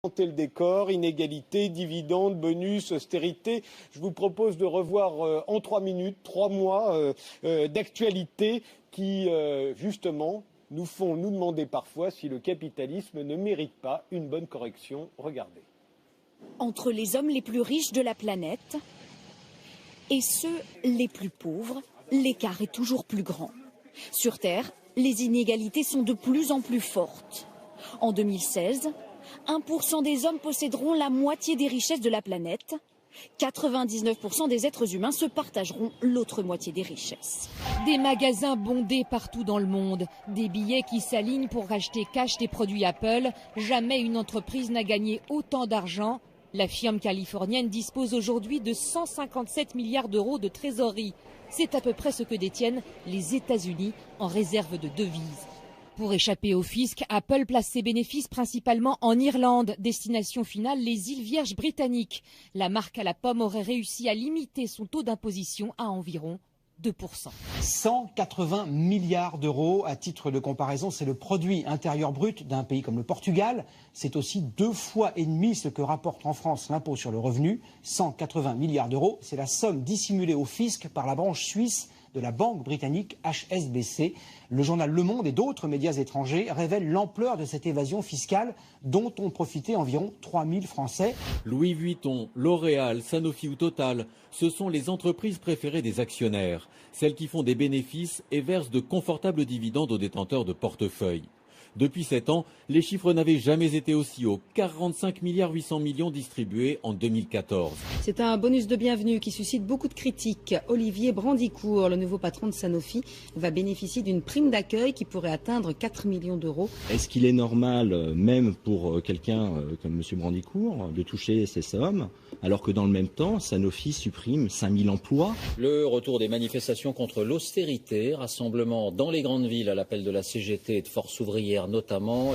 Le décor, inégalité, dividendes, bonus, austérité. Je vous propose de revoir en 3 minutes, 3 mois d'actualité qui, justement, nous font nous demander parfois si le capitalisme ne mérite pas une bonne correction. Regardez. Entre les hommes les plus riches de la planète et ceux les plus pauvres, l'écart est toujours plus grand. Sur Terre, les inégalités sont de plus en plus fortes. En 2016, 1% des hommes posséderont la moitié des richesses de la planète. 99% des êtres humains se partageront l'autre moitié des richesses. Des magasins bondés partout dans le monde, des billets qui s'alignent pour acheter cash des produits Apple. Jamais une entreprise n'a gagné autant d'argent. La firme californienne dispose aujourd'hui de 157 milliards d'euros de trésorerie. C'est à peu près ce que détiennent les États-Unis en réserve de devises. Pour échapper au fisc, Apple place ses bénéfices principalement en Irlande, destination finale les îles Vierges britanniques. La marque à la pomme aurait réussi à limiter son taux d'imposition à environ 2%. 180 milliards d'euros, à titre de comparaison, c'est le produit intérieur brut d'un pays comme le Portugal. C'est aussi 2,5 fois ce que rapporte en France l'impôt sur le revenu. 180 milliards d'euros, c'est la somme dissimulée au fisc par la branche suisse de la banque britannique HSBC. Le journal Le Monde et d'autres médias étrangers révèlent l'ampleur de cette évasion fiscale dont ont profité environ 3000 Français. Louis Vuitton, L'Oréal, Sanofi ou Total, ce sont les entreprises préférées des actionnaires, celles qui font des bénéfices et versent de confortables dividendes aux détenteurs de portefeuille. Depuis 7 ans, les chiffres n'avaient jamais été aussi hauts. 45 milliards 800 millions distribués en 2014. C'est un bonus de bienvenue qui suscite beaucoup de critiques. Olivier Brandicourt, le nouveau patron de Sanofi, va bénéficier d'une prime d'accueil qui pourrait atteindre 4 millions d'euros. Est-ce qu'il est normal, même pour quelqu'un comme M. Brandicourt, de toucher ces sommes, alors que dans le même temps, Sanofi supprime 5000 emplois? Le retour des manifestations contre l'austérité, rassemblement dans les grandes villes à l'appel de la CGT et de Force ouvrière notamment.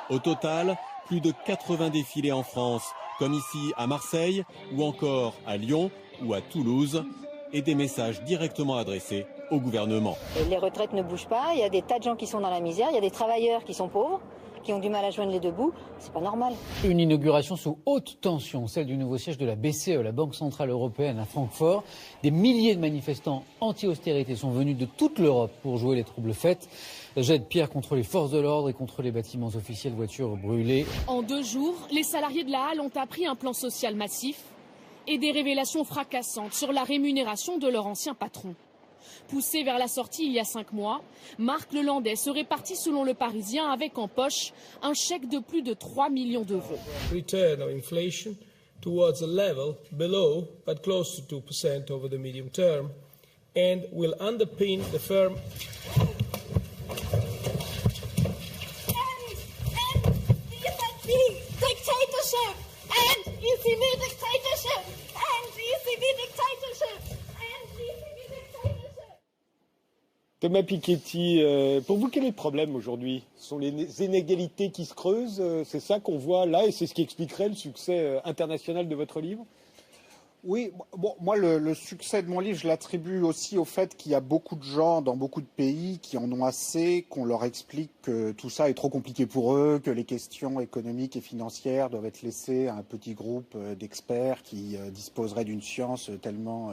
Au total, plus de 80 défilés en France, comme ici à Marseille ou encore à Lyon ou à Toulouse, et des messages directement adressés au gouvernement. Les retraites ne bougent pas, il y a des tas de gens qui sont dans la misère, il y a des travailleurs qui sont pauvres, qui ont du mal à joindre les deux bouts, c'est pas normal. Une inauguration sous haute tension, celle du nouveau siège de la BCE, la Banque Centrale Européenne à Francfort. Des milliers de manifestants anti-austérité sont venus de toute l'Europe pour jouer les troubles fêtes. Jet de pierre contre les forces de l'ordre et contre les bâtiments officiels, voitures brûlées. En 2 jours, les salariés de la Halle ont appris un plan social massif et des révélations fracassantes sur la rémunération de leur ancien patron. Poussé vers la sortie il y a 5 mois, Marc Lelandais serait parti selon le Parisien avec en poche un chèque de plus de 3 millions d'euros. Return of inflation towards a level below but close to 2% over the medium term and will underpin the firm. Thomas Piketty, pour vous, quel est le problème aujourd'hui? Ce sont les inégalités qui se creusent, c'est ça qu'on voit là, et c'est ce qui expliquerait le succès international de votre livre? Oui, bon, moi le succès de mon livre, je l'attribue aussi au fait qu'il y a beaucoup de gens dans beaucoup de pays qui en ont assez, qu'on leur explique que tout ça est trop compliqué pour eux, que les questions économiques et financières doivent être laissées à un petit groupe d'experts qui disposeraient d'une science tellement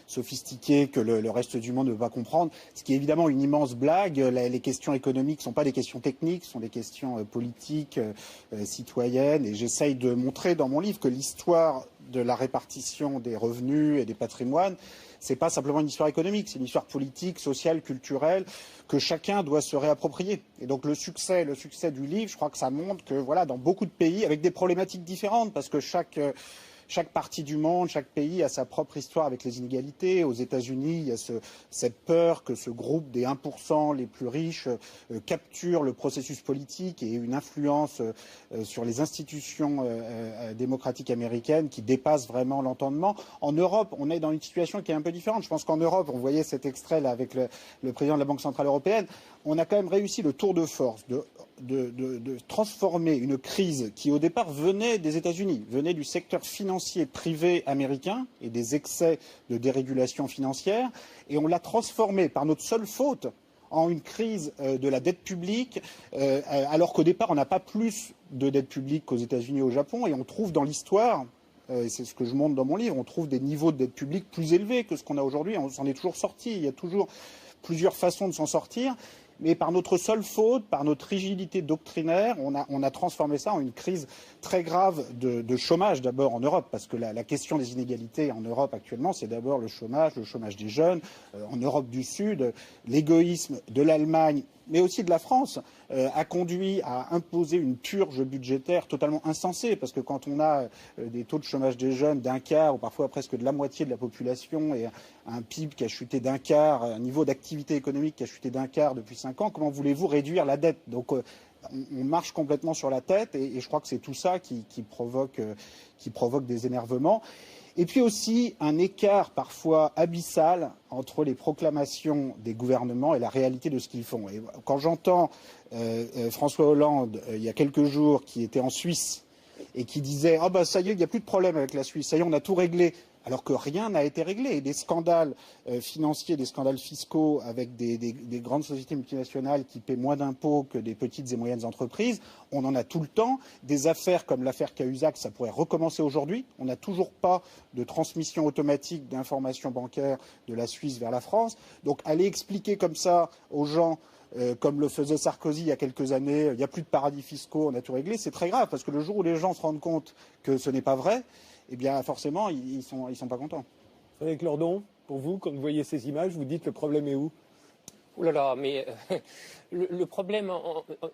sophistiquée que le reste du monde ne peut pas comprendre. Ce qui est évidemment une immense blague. Les questions économiques ne sont pas des questions techniques, ce sont des questions politiques, citoyennes. Et j'essaye de montrer dans mon livre que l'histoire de la répartition des revenus et des patrimoines, c'est pas simplement une histoire économique, c'est une histoire politique, sociale, culturelle, que chacun doit se réapproprier. Et donc le succès du livre, je crois que ça montre que voilà, dans beaucoup de pays, avec des problématiques différentes, parce que chaque partie du monde, chaque pays a sa propre histoire avec les inégalités. Aux États-Unis, il y a cette peur que ce groupe des 1% les plus riches capture le processus politique et ait une influence sur les institutions démocratiques américaines qui dépasse vraiment l'entendement. En Europe, on est dans une situation qui est un peu différente. Je pense qu'en Europe, on voyait cet extrait là avec le président de la Banque Centrale Européenne, on a quand même réussi le tour de force de transformer une crise qui au départ venait des États-Unis, venait du secteur financier privé américain et des excès de dérégulation financière, et on l'a transformée par notre seule faute en une crise de la dette publique, alors qu'au départ, on n'a pas plus de dette publique qu'aux États-Unis et au Japon, et on trouve dans l'histoire, et c'est ce que je montre dans mon livre, on trouve des niveaux de dette publique plus élevés que ce qu'on a aujourd'hui. On s'en est toujours sorti. Il y a toujours plusieurs façons de s'en sortir. Mais par notre seule faute, par notre rigidité doctrinaire, on a transformé ça en une crise très grave de chômage d'abord en Europe, parce que la question des inégalités en Europe actuellement, c'est d'abord le chômage des jeunes. En Europe du Sud, l'égoïsme de l'Allemagne, mais aussi de la France, a conduit à imposer une purge budgétaire totalement insensée, parce que quand on a des taux de chômage des jeunes d'un quart, ou parfois presque de la moitié de la population, et un PIB qui a chuté d'un quart, un niveau d'activité économique qui a chuté d'un quart depuis 5 ans, comment voulez-vous réduire la dette? Donc on marche complètement sur la tête, et je crois que c'est tout ça qui provoque des énervements. Et puis aussi un écart parfois abyssal entre les proclamations des gouvernements et la réalité de ce qu'ils font. Et quand j'entends François Hollande, il y a quelques jours, qui était en Suisse et qui disait « Ah ben ça y est, il n'y a plus de problème avec la Suisse, ça y est, on a tout réglé », alors que rien n'a été réglé. Et des scandales financiers, des scandales fiscaux avec des grandes sociétés multinationales qui paient moins d'impôts que des petites et moyennes entreprises, on en a tout le temps. Des affaires comme l'affaire Cahuzac, ça pourrait recommencer aujourd'hui. On n'a toujours pas de transmission automatique d'informations bancaires de la Suisse vers la France. Donc aller expliquer comme ça aux gens, comme le faisait Sarkozy il y a quelques années, il n'y a plus de paradis fiscaux, on a tout réglé, c'est très grave, parce que le jour où les gens se rendent compte que ce n'est pas vrai, eh bien, forcément, ils sont pas contents. Frédéric Lordon, pour vous, quand vous voyez ces images, vous dites le problème est où? Ouh là là, mais le problème,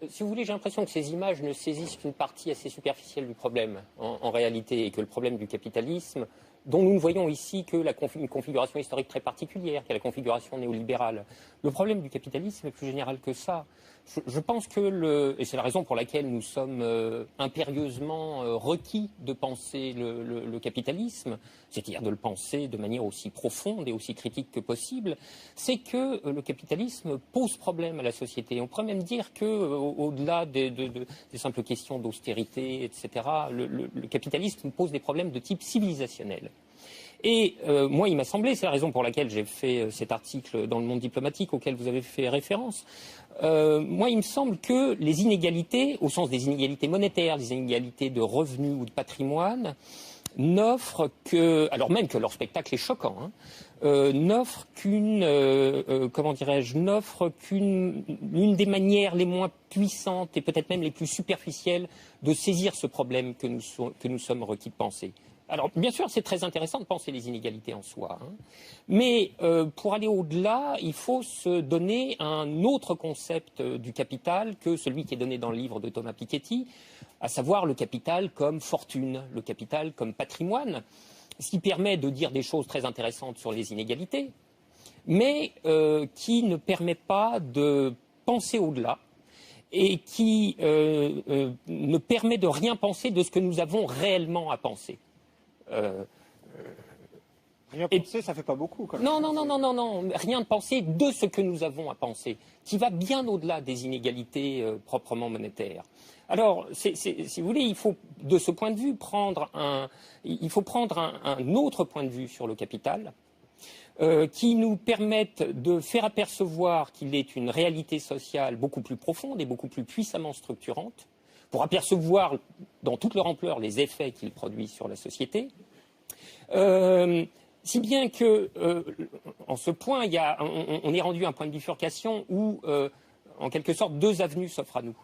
si vous voulez, j'ai l'impression que ces images ne saisissent qu'une partie assez superficielle du problème, en réalité, et que le problème du capitalisme, dont nous ne voyons ici que une configuration historique très particulière, qui est la configuration néolibérale. Le problème du capitalisme est plus général que ça. Je pense que, et c'est la raison pour laquelle nous sommes impérieusement requis de penser le capitalisme, c'est-à-dire de le penser de manière aussi profonde et aussi critique que possible, c'est que le capitalisme pose problème à la société. On pourrait même dire qu'au-delà des simples questions d'austérité, etc., le capitalisme pose des problèmes de type civilisationnel. Et moi, il m'a semblé, c'est la raison pour laquelle j'ai fait cet article dans Le Monde diplomatique auquel vous avez fait référence, moi, il me semble que les inégalités, au sens des inégalités monétaires, des inégalités de revenus ou de patrimoine, n'offrent que, alors même que leur spectacle est choquant, n'offre qu'une, l'une des manières les moins puissantes et peut-être même les plus superficielles de saisir ce problème que nous sommes requis de penser. Alors, bien sûr, c'est très intéressant de penser les inégalités en soi, mais pour aller au-delà, il faut se donner un autre concept du capital que celui qui est donné dans le livre de Thomas Piketty, à savoir le capital comme fortune, le capital comme patrimoine, ce qui permet de dire des choses très intéressantes sur les inégalités, mais qui ne permet pas de penser au-delà et qui ne permet de rien penser de ce que nous avons réellement à penser. Rien penser, ça fait pas beaucoup, quand même. Non, rien de penser de ce que nous avons à penser, qui va bien au-delà des inégalités proprement monétaires. Alors, si vous voulez, il faut, de ce point de vue, prendre un autre point de vue sur le capital, qui nous permette de faire apercevoir qu'il est une réalité sociale beaucoup plus profonde et beaucoup plus puissamment structurante, pour apercevoir dans toute leur ampleur les effets qu'il produit sur la société. Si bien que, en ce point, on est rendu à un point de bifurcation où, en quelque sorte, deux avenues s'offrent à nous.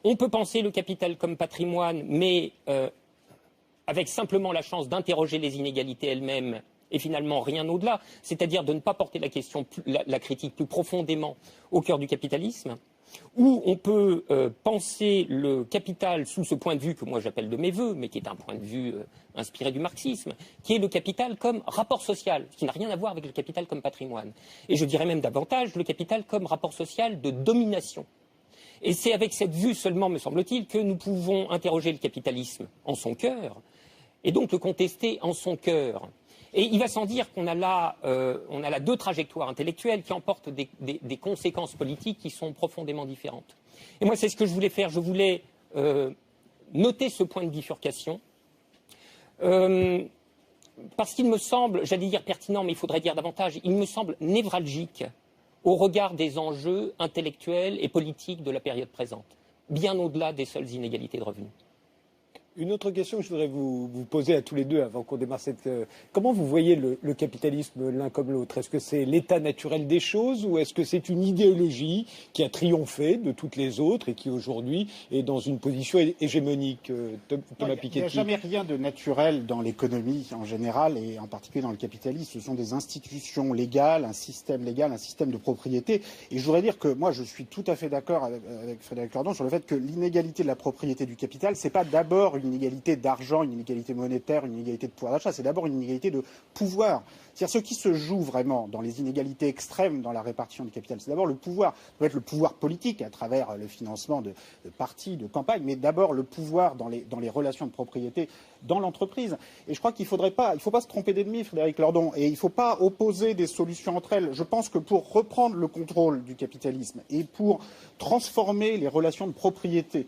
On peut penser le capital comme patrimoine, mais avec simplement la chance d'interroger les inégalités elles-mêmes et finalement rien au-delà, c'est-à-dire de ne pas porter la critique plus profondément au cœur du capitalisme. Ou on peut penser le capital sous ce point de vue que moi j'appelle de mes voeux, mais qui est un point de vue inspiré du marxisme, qui est le capital comme rapport social, qui n'a rien à voir avec le capital comme patrimoine. Et je dirais même davantage le capital comme rapport social de domination. Et c'est avec cette vue seulement, me semble-t-il, que nous pouvons interroger le capitalisme en son cœur, et donc le contester en son cœur. Et il va sans dire qu'on a là deux trajectoires intellectuelles qui emportent des conséquences politiques qui sont profondément différentes. Et moi, c'est ce que je voulais faire. Je voulais noter ce point de bifurcation, parce qu'il me semble, j'allais dire pertinent, mais il faudrait dire davantage, il me semble névralgique au regard des enjeux intellectuels et politiques de la période présente, bien au-delà des seules inégalités de revenus. Une autre question que je voudrais vous poser à tous les deux avant qu'on démarre cette... Comment vous voyez le capitalisme l'un comme l'autre? Est-ce que c'est l'état naturel des choses ou est-ce que c'est une idéologie qui a triomphé de toutes les autres et qui aujourd'hui est dans une position hégémonique? Thomas Piketty. Il n'y a jamais rien de naturel dans l'économie en général et en particulier dans le capitalisme. Ce sont des institutions légales, un système légal, un système de propriété. Et je voudrais dire que moi je suis tout à fait d'accord avec Frédéric Lordon sur le fait que l'inégalité de la propriété du capital, c'est pas d'abord une inégalité d'argent, une inégalité monétaire, une inégalité de pouvoir d'achat, c'est d'abord une inégalité de pouvoir. C'est-à-dire ce qui se joue vraiment dans les inégalités extrêmes dans la répartition du capital, c'est d'abord le pouvoir. Ça peut être le pouvoir politique à travers le financement de partis, de campagnes, mais d'abord le pouvoir dans les relations de propriété dans l'entreprise. Et je crois qu'il ne faut pas se tromper d'ennemi, Frédéric Lordon, et il ne faut pas opposer des solutions entre elles. Je pense que pour reprendre le contrôle du capitalisme et pour transformer les relations de propriété,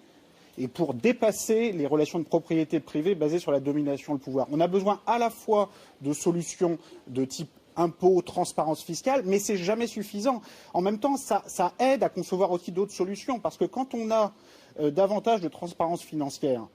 et pour dépasser les relations de propriété privée basées sur la domination et le pouvoir. On a besoin à la fois de solutions de type impôt, transparence fiscale, mais c'est jamais suffisant. En même temps, ça aide à concevoir aussi d'autres solutions, parce que quand on a davantage de transparence financière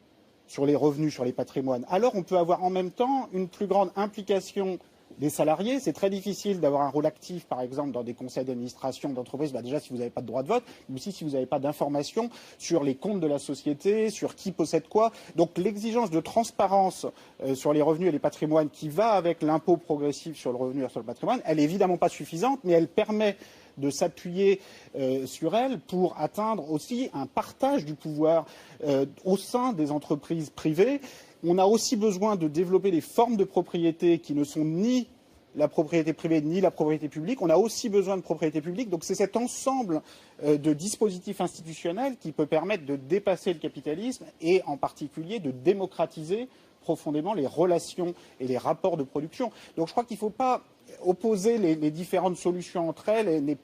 sur les revenus, sur les patrimoines, alors on peut avoir en même temps une plus grande implication des salariés. C'est très difficile d'avoir un rôle actif, par exemple, dans des conseils d'administration d'entreprises, déjà si vous n'avez pas de droit de vote, mais aussi si vous n'avez pas d'informations sur les comptes de la société, sur qui possède quoi. Donc l'exigence de transparence sur les revenus et les patrimoines qui va avec l'impôt progressif sur le revenu et sur le patrimoine, elle n'est évidemment pas suffisante, mais elle permet de s'appuyer sur elle pour atteindre aussi un partage du pouvoir au sein des entreprises privées. On a aussi besoin de développer des formes de propriété qui ne sont ni la propriété privée ni la propriété publique. On a aussi besoin de propriété publique. Donc c'est cet ensemble de dispositifs institutionnels qui peut permettre de dépasser le capitalisme et en particulier de démocratiser profondément les relations et les rapports de production. Donc je crois qu'il ne faut pas opposer les différentes solutions entre elles et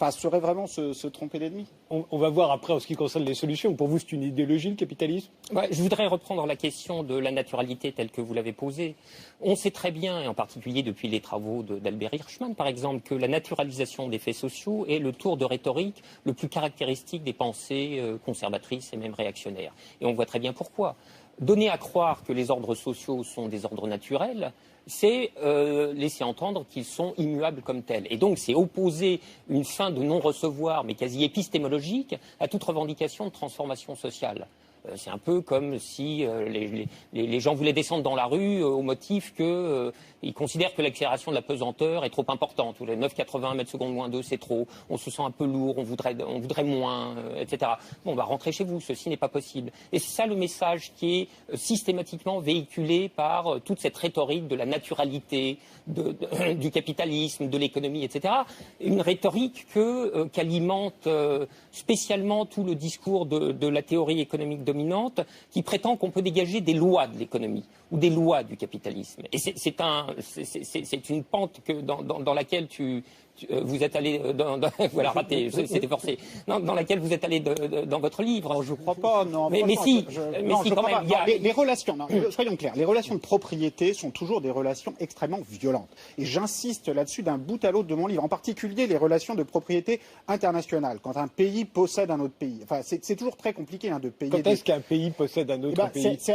serait vraiment se tromper d'ennemi. On va voir après en ce qui concerne les solutions. Pour vous, c'est une idéologie, le capitalisme? Je voudrais reprendre la question de la naturalité telle que vous l'avez posée. On sait très bien, et en particulier depuis les travaux d'Albert Hirschman, par exemple, que la naturalisation des faits sociaux est le tour de rhétorique le plus caractéristique des pensées conservatrices et même réactionnaires. Et on voit très bien pourquoi. Donner à croire que les ordres sociaux sont des ordres naturels, c'est laisser entendre qu'ils sont immuables comme tels. Et donc, c'est opposer une fin de non-recevoir, mais quasi épistémologique, à toute revendication de transformation sociale. C'est un peu comme si les gens voulaient descendre dans la rue au motif qu'ils considèrent que l'accélération de la pesanteur est trop importante. Les 9,80 mètres secondes moins 2, c'est trop. On se sent un peu lourd, on voudrait moins, etc. Bon, rentrez chez vous, ceci n'est pas possible. Et c'est ça le message qui est systématiquement véhiculé par toute cette rhétorique de la naturalité, du capitalisme, de l'économie, etc. Une rhétorique qu'alimente spécialement tout le discours de la théorie économique dominante qui prétend qu'on peut dégager des lois de l'économie ou des lois du capitalisme. Et c'est une pente dans laquelle vous êtes allé voilà, raté, c'était forcé. Dans laquelle vous êtes allé dans votre livre. Oh, je ne crois pas, non. Mais si, quand même. Les relations, soyons clairs, les relations de propriété sont toujours des relations extrêmement violentes. Et j'insiste là-dessus d'un bout à l'autre de mon livre, en particulier les relations de propriété internationale. Quand un pays possède un autre pays. Enfin, c'est toujours très compliqué de payer. Quand est-ce qu'un pays possède un autre pays? C'est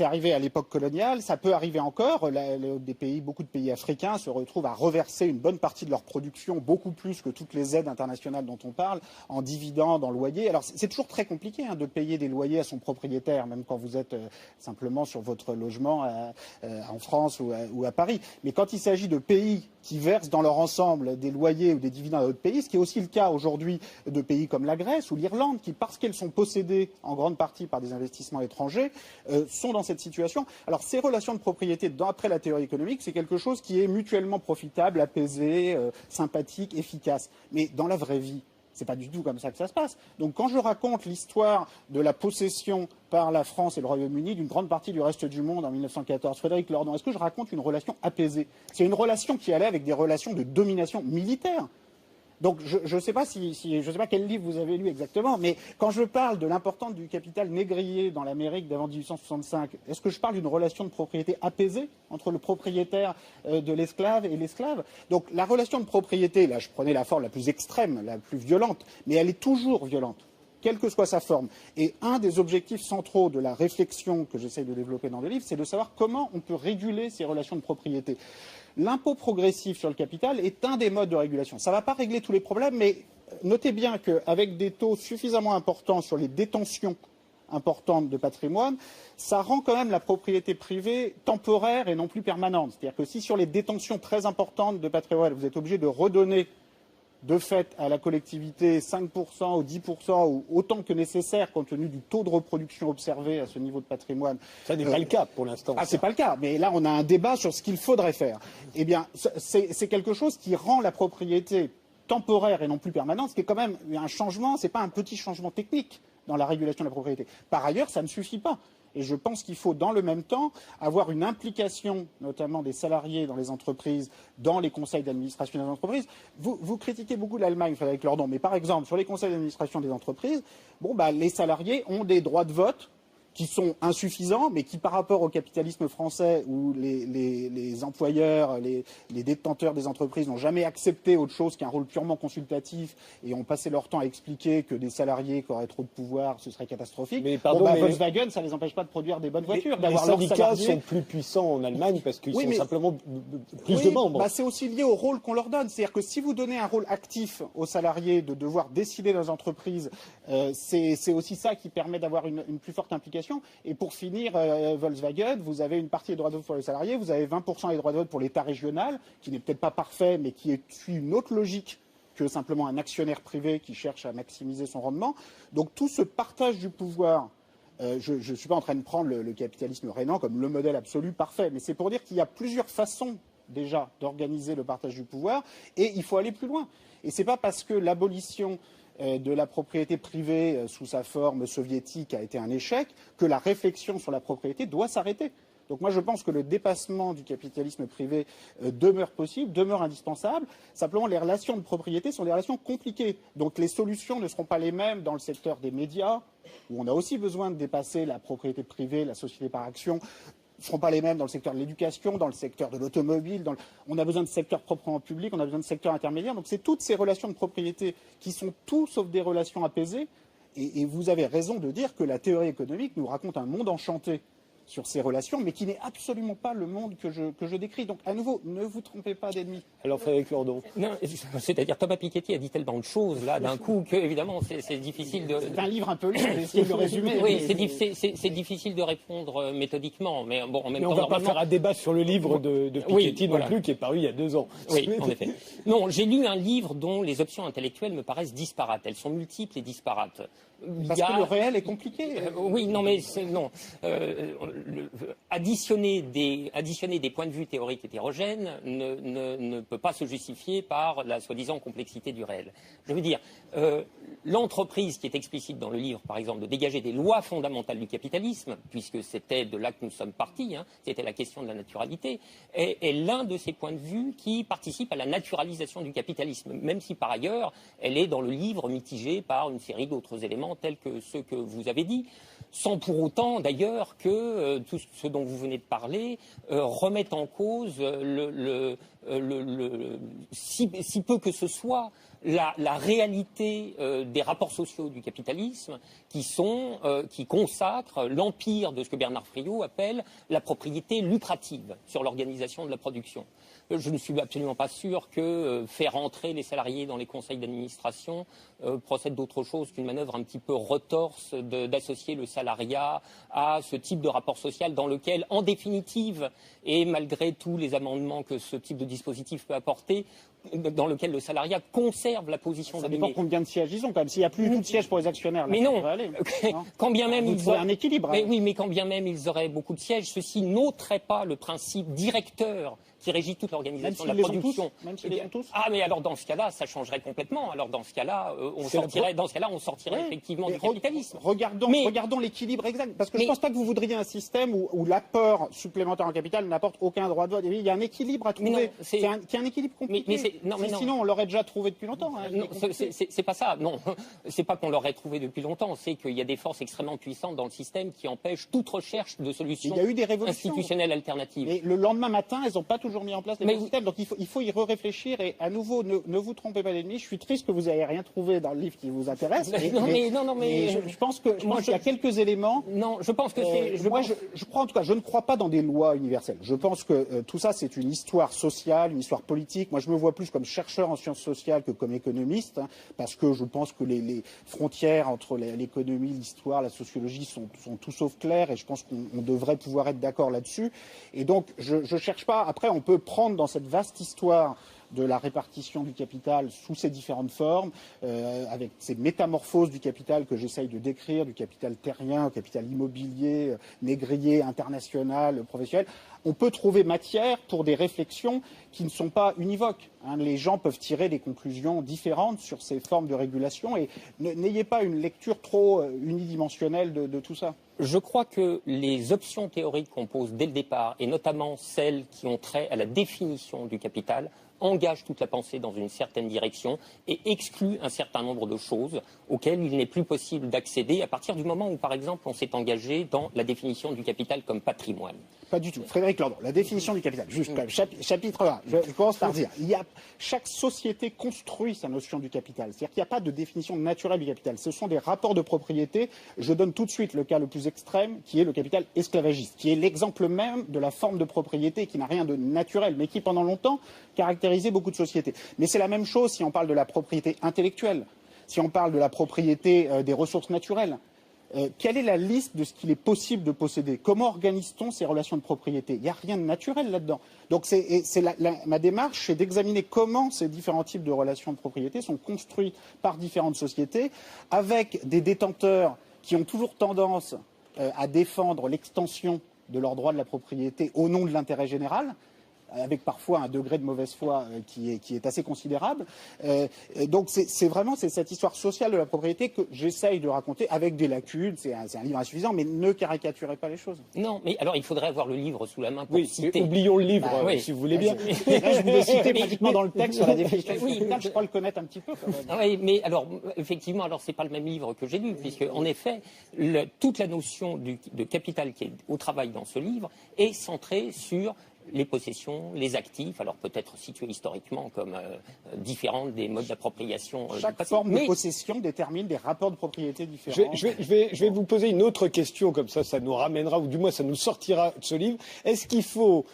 arrivé à l'époque coloniale, ça peut arriver encore. Beaucoup de pays africains se retrouvent à reverser une bonne partie de leur production, beaucoup plus que toutes les aides internationales dont on parle, en dividendes, en loyers. Alors c'est toujours très compliqué de payer des loyers à son propriétaire, même quand vous êtes simplement sur votre logement en France ou à Paris. Mais quand il s'agit de pays qui versent dans leur ensemble des loyers ou des dividendes à d'autres pays, ce qui est aussi le cas aujourd'hui de pays comme la Grèce ou l'Irlande, qui, parce qu'elles sont possédées en grande partie par des investissements étrangers, sont dans cette situation. Alors ces relations de propriété, d'après la théorie économique, c'est quelque chose qui est mutuellement profitable, apaisé, sympathique, efficace. Mais dans la vraie vie, c'est pas du tout comme ça que ça se passe. Donc quand je raconte l'histoire de la possession par la France et le Royaume-Uni d'une grande partie du reste du monde en 1914, Frédéric Lordon, est-ce que je raconte une relation apaisée? C'est une relation qui allait avec des relations de domination militaire. Donc je ne sais pas je sais pas quel livre vous avez lu exactement, mais quand je parle de l'importance du capital négrier dans l'Amérique d'avant 1865, est-ce que je parle d'une relation de propriété apaisée entre le propriétaire de l'esclave et l'esclave? Donc la relation de propriété, là je prenais la forme la plus extrême, la plus violente, mais elle est toujours violente, quelle que soit sa forme. Et un des objectifs centraux de la réflexion que j'essaie de développer dans le livre, c'est de savoir comment on peut réguler ces relations de propriété. L'impôt progressif sur le capital est un des modes de régulation. Ça ne va pas régler tous les problèmes, mais notez bien qu'avec des taux suffisamment importants sur les détentions importantes de patrimoine, ça rend quand même la propriété privée temporaire et non plus permanente. C'est-à-dire que si sur les détentions très importantes de patrimoine, vous êtes obligé de redonner de fait à la collectivité 5% ou 10% ou autant que nécessaire compte tenu du taux de reproduction observé à ce niveau de patrimoine. Ça n'est pas le cas pour l'instant. Ah, c'est pas le cas, mais là on a un débat sur ce qu'il faudrait faire. Eh bien, c'est quelque chose qui rend la propriété temporaire et non plus permanente, ce qui est quand même un changement, c'est pas un petit changement technique dans la régulation de la propriété. Par ailleurs, ça ne suffit pas. Et je pense qu'il faut, dans le même temps, avoir une implication, notamment des salariés dans les entreprises, dans les conseils d'administration des entreprises. Vous critiquez beaucoup l'Allemagne, Frédéric Lordon, mais par exemple, sur les conseils d'administration des entreprises, les salariés ont des droits de vote qui sont insuffisants, mais qui, par rapport au capitalisme français, où les employeurs, les détenteurs des entreprises n'ont jamais accepté autre chose qu'un rôle purement consultatif et ont passé leur temps à expliquer que des salariés qui auraient trop de pouvoir, ce serait catastrophique. Mais Volkswagen, ça ne les empêche pas de produire des bonnes voitures. Les syndicats sont plus puissants en Allemagne parce qu'ils sont simplement plus de membres. C'est aussi lié au rôle qu'on leur donne. C'est-à-dire que si vous donnez un rôle actif aux salariés de devoir décider dans les entreprises, c'est aussi ça qui permet d'avoir une plus forte implication. Et pour finir, Volkswagen, vous avez une partie des droits de vote pour les salariés, vous avez 20% des droits de vote pour l'État régional, qui n'est peut-être pas parfait, mais qui suit une autre logique que simplement un actionnaire privé qui cherche à maximiser son rendement. Donc tout ce partage du pouvoir, je ne suis pas en train de prendre le capitalisme rénan comme le modèle absolu parfait, mais c'est pour dire qu'il y a plusieurs façons déjà d'organiser le partage du pouvoir, et il faut aller plus loin. Et ce n'est pas parce que l'abolition de la propriété privée sous sa forme soviétique a été un échec que la réflexion sur la propriété doit s'arrêter. Donc moi je pense que le dépassement du capitalisme privé demeure possible, demeure indispensable. Simplement les relations de propriété sont des relations compliquées. Donc les solutions ne seront pas les mêmes dans le secteur des médias, où on a aussi besoin de dépasser la propriété privée, la société par action. Ne seront pas les mêmes dans le secteur de l'éducation, dans le secteur de l'automobile. On a besoin de secteurs proprement publics, on a besoin de secteurs intermédiaires. Donc c'est toutes ces relations de propriété qui sont tout sauf des relations apaisées. Et vous avez raison de dire que la théorie économique nous raconte un monde enchanté sur ces relations, mais qui n'est absolument pas le monde que je décris. Donc, à nouveau, ne vous trompez pas d'ennemi. Alors, Frédéric Lordon. Non, c'est-à-dire, Thomas Piketty a dit tellement de choses, là, d'un coup, que, évidemment, c'est difficile de... C'est un livre un peu long, j'ai essayé de le résumer. Oui, c'est difficile de répondre méthodiquement, mais bon, en même temps... on ne va pas faire un débat sur le livre de Piketty non plus, qui est paru il y a 2 ans. Oui, en effet. Non, j'ai lu un livre dont les options intellectuelles me paraissent disparates. Elles sont multiples et disparates. Parce que le réel est compliqué. Oui, non, mais non. Additionner des points de vue théoriques hétérogènes ne peut pas se justifier par la soi-disant complexité du réel. Je veux dire, l'entreprise qui est explicite dans le livre, par exemple, de dégager des lois fondamentales du capitalisme, puisque c'était de là que nous sommes partis, c'était la question de la naturalité, est l'un de ces points de vue qui participe à la naturalisation du capitalisme, même si par ailleurs elle est dans le livre mitigée par une série d'autres éléments tels que ceux que vous avez dit, sans pour autant d'ailleurs que tout ce dont vous venez de parler remette en cause si peu que ce soit la réalité des rapports sociaux du capitalisme qui consacrent l'empire de ce que Bernard Friot appelle la propriété lucrative sur l'organisation de la production. Je ne suis absolument pas sûr que faire entrer les salariés dans les conseils d'administration procède d'autre chose qu'une manœuvre un petit peu retorse d'associer le salariat à ce type de rapport social dans lequel, en définitive, et malgré tous les amendements que ce type de dispositif peut apporter, dans lequel le salariat conserve la position dominée. Ça dépend combien de sièges ils ont, quand même. S'il n'y a plus de sièges pour les actionnaires, là, mais non, quand bien même ils auraient un équilibre. Mais oui, mais quand bien même ils auraient beaucoup de sièges, ceci n'ôterait pas le principe directeur qui régit toute l'organisation de la Même production. même s'ils les ont tous. Ah, mais alors dans ce cas-là, ça changerait complètement. Alors dans ce cas-là, on sortirait effectivement du capitalisme. Regardons l'équilibre exact, parce que je ne pense pas que vous voudriez un système où l'apport supplémentaire en capital n'apporte aucun droit de vote. Il y a un équilibre à trouver, qui est un équilibre compliqué. Sinon, on l'aurait déjà trouvé depuis longtemps. Hein, non, c'est pas ça. Non, c'est pas qu'on l'aurait trouvé depuis longtemps. C'est qu'il y a des forces extrêmement puissantes dans le système qui empêchent toute recherche de solutions institutionnelles alternatives. Et le lendemain matin, elles n'ont pas toujours mis en place les systèmes. Donc il faut y réfléchir. Et à nouveau, ne vous trompez pas d'ennemi. Je suis triste que vous n'ayez rien trouvé dans le livre qui vous intéresse. Je pense qu'il y a quelques éléments. Non, je pense que je ne crois pas dans des lois universelles. Je pense que tout ça, c'est une histoire sociale, une histoire politique. Moi, je me vois plus comme chercheur en sciences sociales que comme économiste, hein, parce que je pense que les frontières entre l'économie, l'histoire, la sociologie sont tout sauf claires, et je pense qu'on devrait pouvoir être d'accord là-dessus. Et donc, je ne cherche pas. Après, on peut prendre dans cette vaste histoire de la répartition du capital sous ses différentes formes, avec ces métamorphoses du capital que j'essaye de décrire, du capital terrien au capital immobilier, négrier, international, professionnel. On peut trouver matière pour des réflexions qui ne sont pas univoques. Hein. Les gens peuvent tirer des conclusions différentes sur ces formes de régulation, et n'ayez pas une lecture trop unidimensionnelle de tout ça. Je crois que les options théoriques qu'on pose dès le départ, et notamment celles qui ont trait à la définition du capital, engage toute la pensée dans une certaine direction et exclut un certain nombre de choses auxquelles il n'est plus possible d'accéder à partir du moment où, par exemple, on s'est engagé dans la définition du capital comme patrimoine. Pas du tout. Frédéric Lordon, la définition du capital. Juste quand même, chapitre 1, je commence par dire, chaque société construit sa notion du capital. C'est-à-dire qu'il n'y a pas de définition naturelle du capital. Ce sont des rapports de propriété. Je donne tout de suite le cas le plus extrême, qui est le capital esclavagiste, qui est l'exemple même de la forme de propriété qui n'a rien de naturel, mais qui, pendant longtemps, caractérisait beaucoup de sociétés. Mais c'est la même chose si on parle de la propriété intellectuelle, si on parle de la propriété des ressources naturelles. Quelle est la liste de ce qu'il est possible de posséder? Comment organise-t-on ces relations de propriété? Il n'y a rien de naturel là-dedans. Donc ma démarche, c'est d'examiner comment ces différents types de relations de propriété sont construits par différentes sociétés, avec des détenteurs qui ont toujours tendance à défendre l'extension de leurs droits de la propriété au nom de l'intérêt général, avec parfois un degré de mauvaise foi qui est assez considérable. Donc c'est vraiment cette histoire sociale de la propriété que j'essaye de raconter avec des lacunes. C'est un livre insuffisant, mais ne caricaturez pas les choses. Non, mais alors il faudrait avoir le livre sous la main pour citer. Oublions le livre, si vous voulez bien. Là, je vous ai cité pratiquement dans le texte sur la définition. Oui, je crois le connaître un petit peu quand même. Oui, mais alors, effectivement, c'est pas le même livre que j'ai lu, puisque, en effet, toute la notion de capital qui est au travail dans ce livre est centrée sur les possessions, les actifs, alors peut-être situés historiquement comme différentes des modes d'appropriation. Chaque forme de possession détermine des rapports de propriété différents. Je vais vous poser une autre question, comme ça nous ramènera, ou du moins ça nous sortira de ce livre. Est-ce qu'il faut,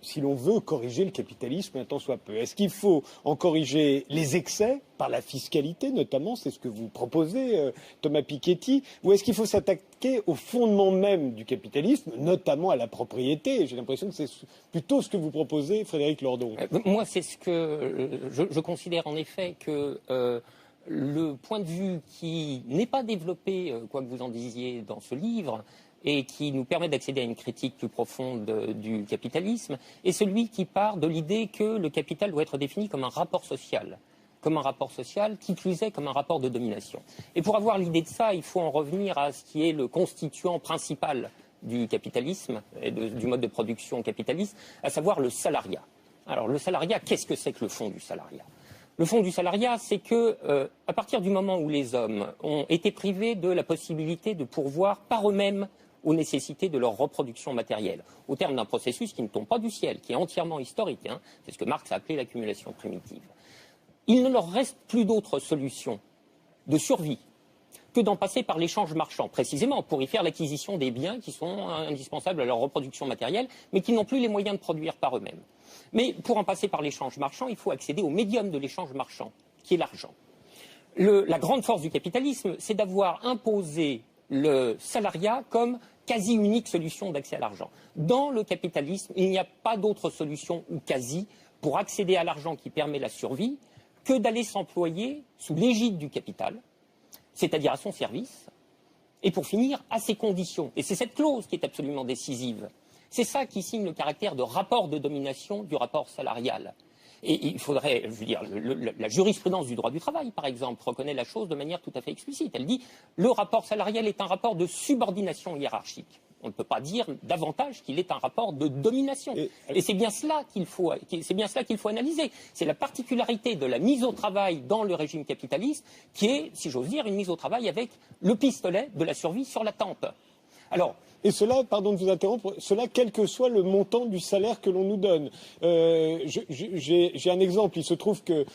si l'on veut corriger le capitalisme, un tant soit peu, est-ce qu'il faut en corriger les excès par la fiscalité notamment, c'est ce que vous proposez, Thomas Piketty, ou est-ce qu'il faut s'attaquer au fondement même du capitalisme, notamment à la propriété? J'ai l'impression que c'est plutôt ce que vous proposez, Frédéric Lordon. Moi, c'est ce que je considère en effet que le point de vue qui n'est pas développé, quoi que vous en disiez, dans ce livre, et qui nous permet d'accéder à une critique plus profonde du capitalisme, est celui qui part de l'idée que le capital doit être défini comme un rapport social. Qui plus est comme un rapport de domination. Et pour avoir l'idée de ça, il faut en revenir à ce qui est le constituant principal du capitalisme et du mode de production capitaliste, à savoir le salariat. Alors le salariat, qu'est-ce que c'est que le fond du salariat? Le fond du salariat, c'est que à partir du moment où les hommes ont été privés de la possibilité de pourvoir par eux-mêmes aux nécessités de leur reproduction matérielle, au terme d'un processus qui ne tombe pas du ciel, qui est entièrement historique, hein, c'est ce que Marx a appelé l'accumulation primitive, il ne leur reste plus d'autre solution de survie que d'en passer par l'échange marchand, précisément pour y faire l'acquisition des biens qui sont indispensables à leur reproduction matérielle, mais qui n'ont plus les moyens de produire par eux-mêmes. Mais pour en passer par l'échange marchand, il faut accéder au médium de l'échange marchand, qui est l'argent. La grande force du capitalisme, c'est d'avoir imposé le salariat comme quasi unique solution d'accès à l'argent. Dans le capitalisme, il n'y a pas d'autre solution, ou quasi, pour accéder à l'argent qui permet la survie, que d'aller s'employer sous l'égide du capital, c'est-à-dire à son service, et pour finir, à ses conditions. Et c'est cette clause qui est absolument décisive. C'est ça qui signe le caractère de rapport de domination du rapport salarial. Et il faudrait, je veux dire, la jurisprudence du droit du travail, par exemple, reconnaît la chose de manière tout à fait explicite. Elle dit le rapport salarial est un rapport de subordination hiérarchique. On ne peut pas dire davantage qu'il est un rapport de domination. Et c'est bien cela qu'il faut analyser. C'est la particularité de la mise au travail dans le régime capitaliste qui est, si j'ose dire, une mise au travail avec le pistolet de la survie sur la tempe. Alors, et cela, pardon de vous interrompre, cela quel que soit le montant du salaire que l'on nous donne. J'ai un exemple. Il se trouve que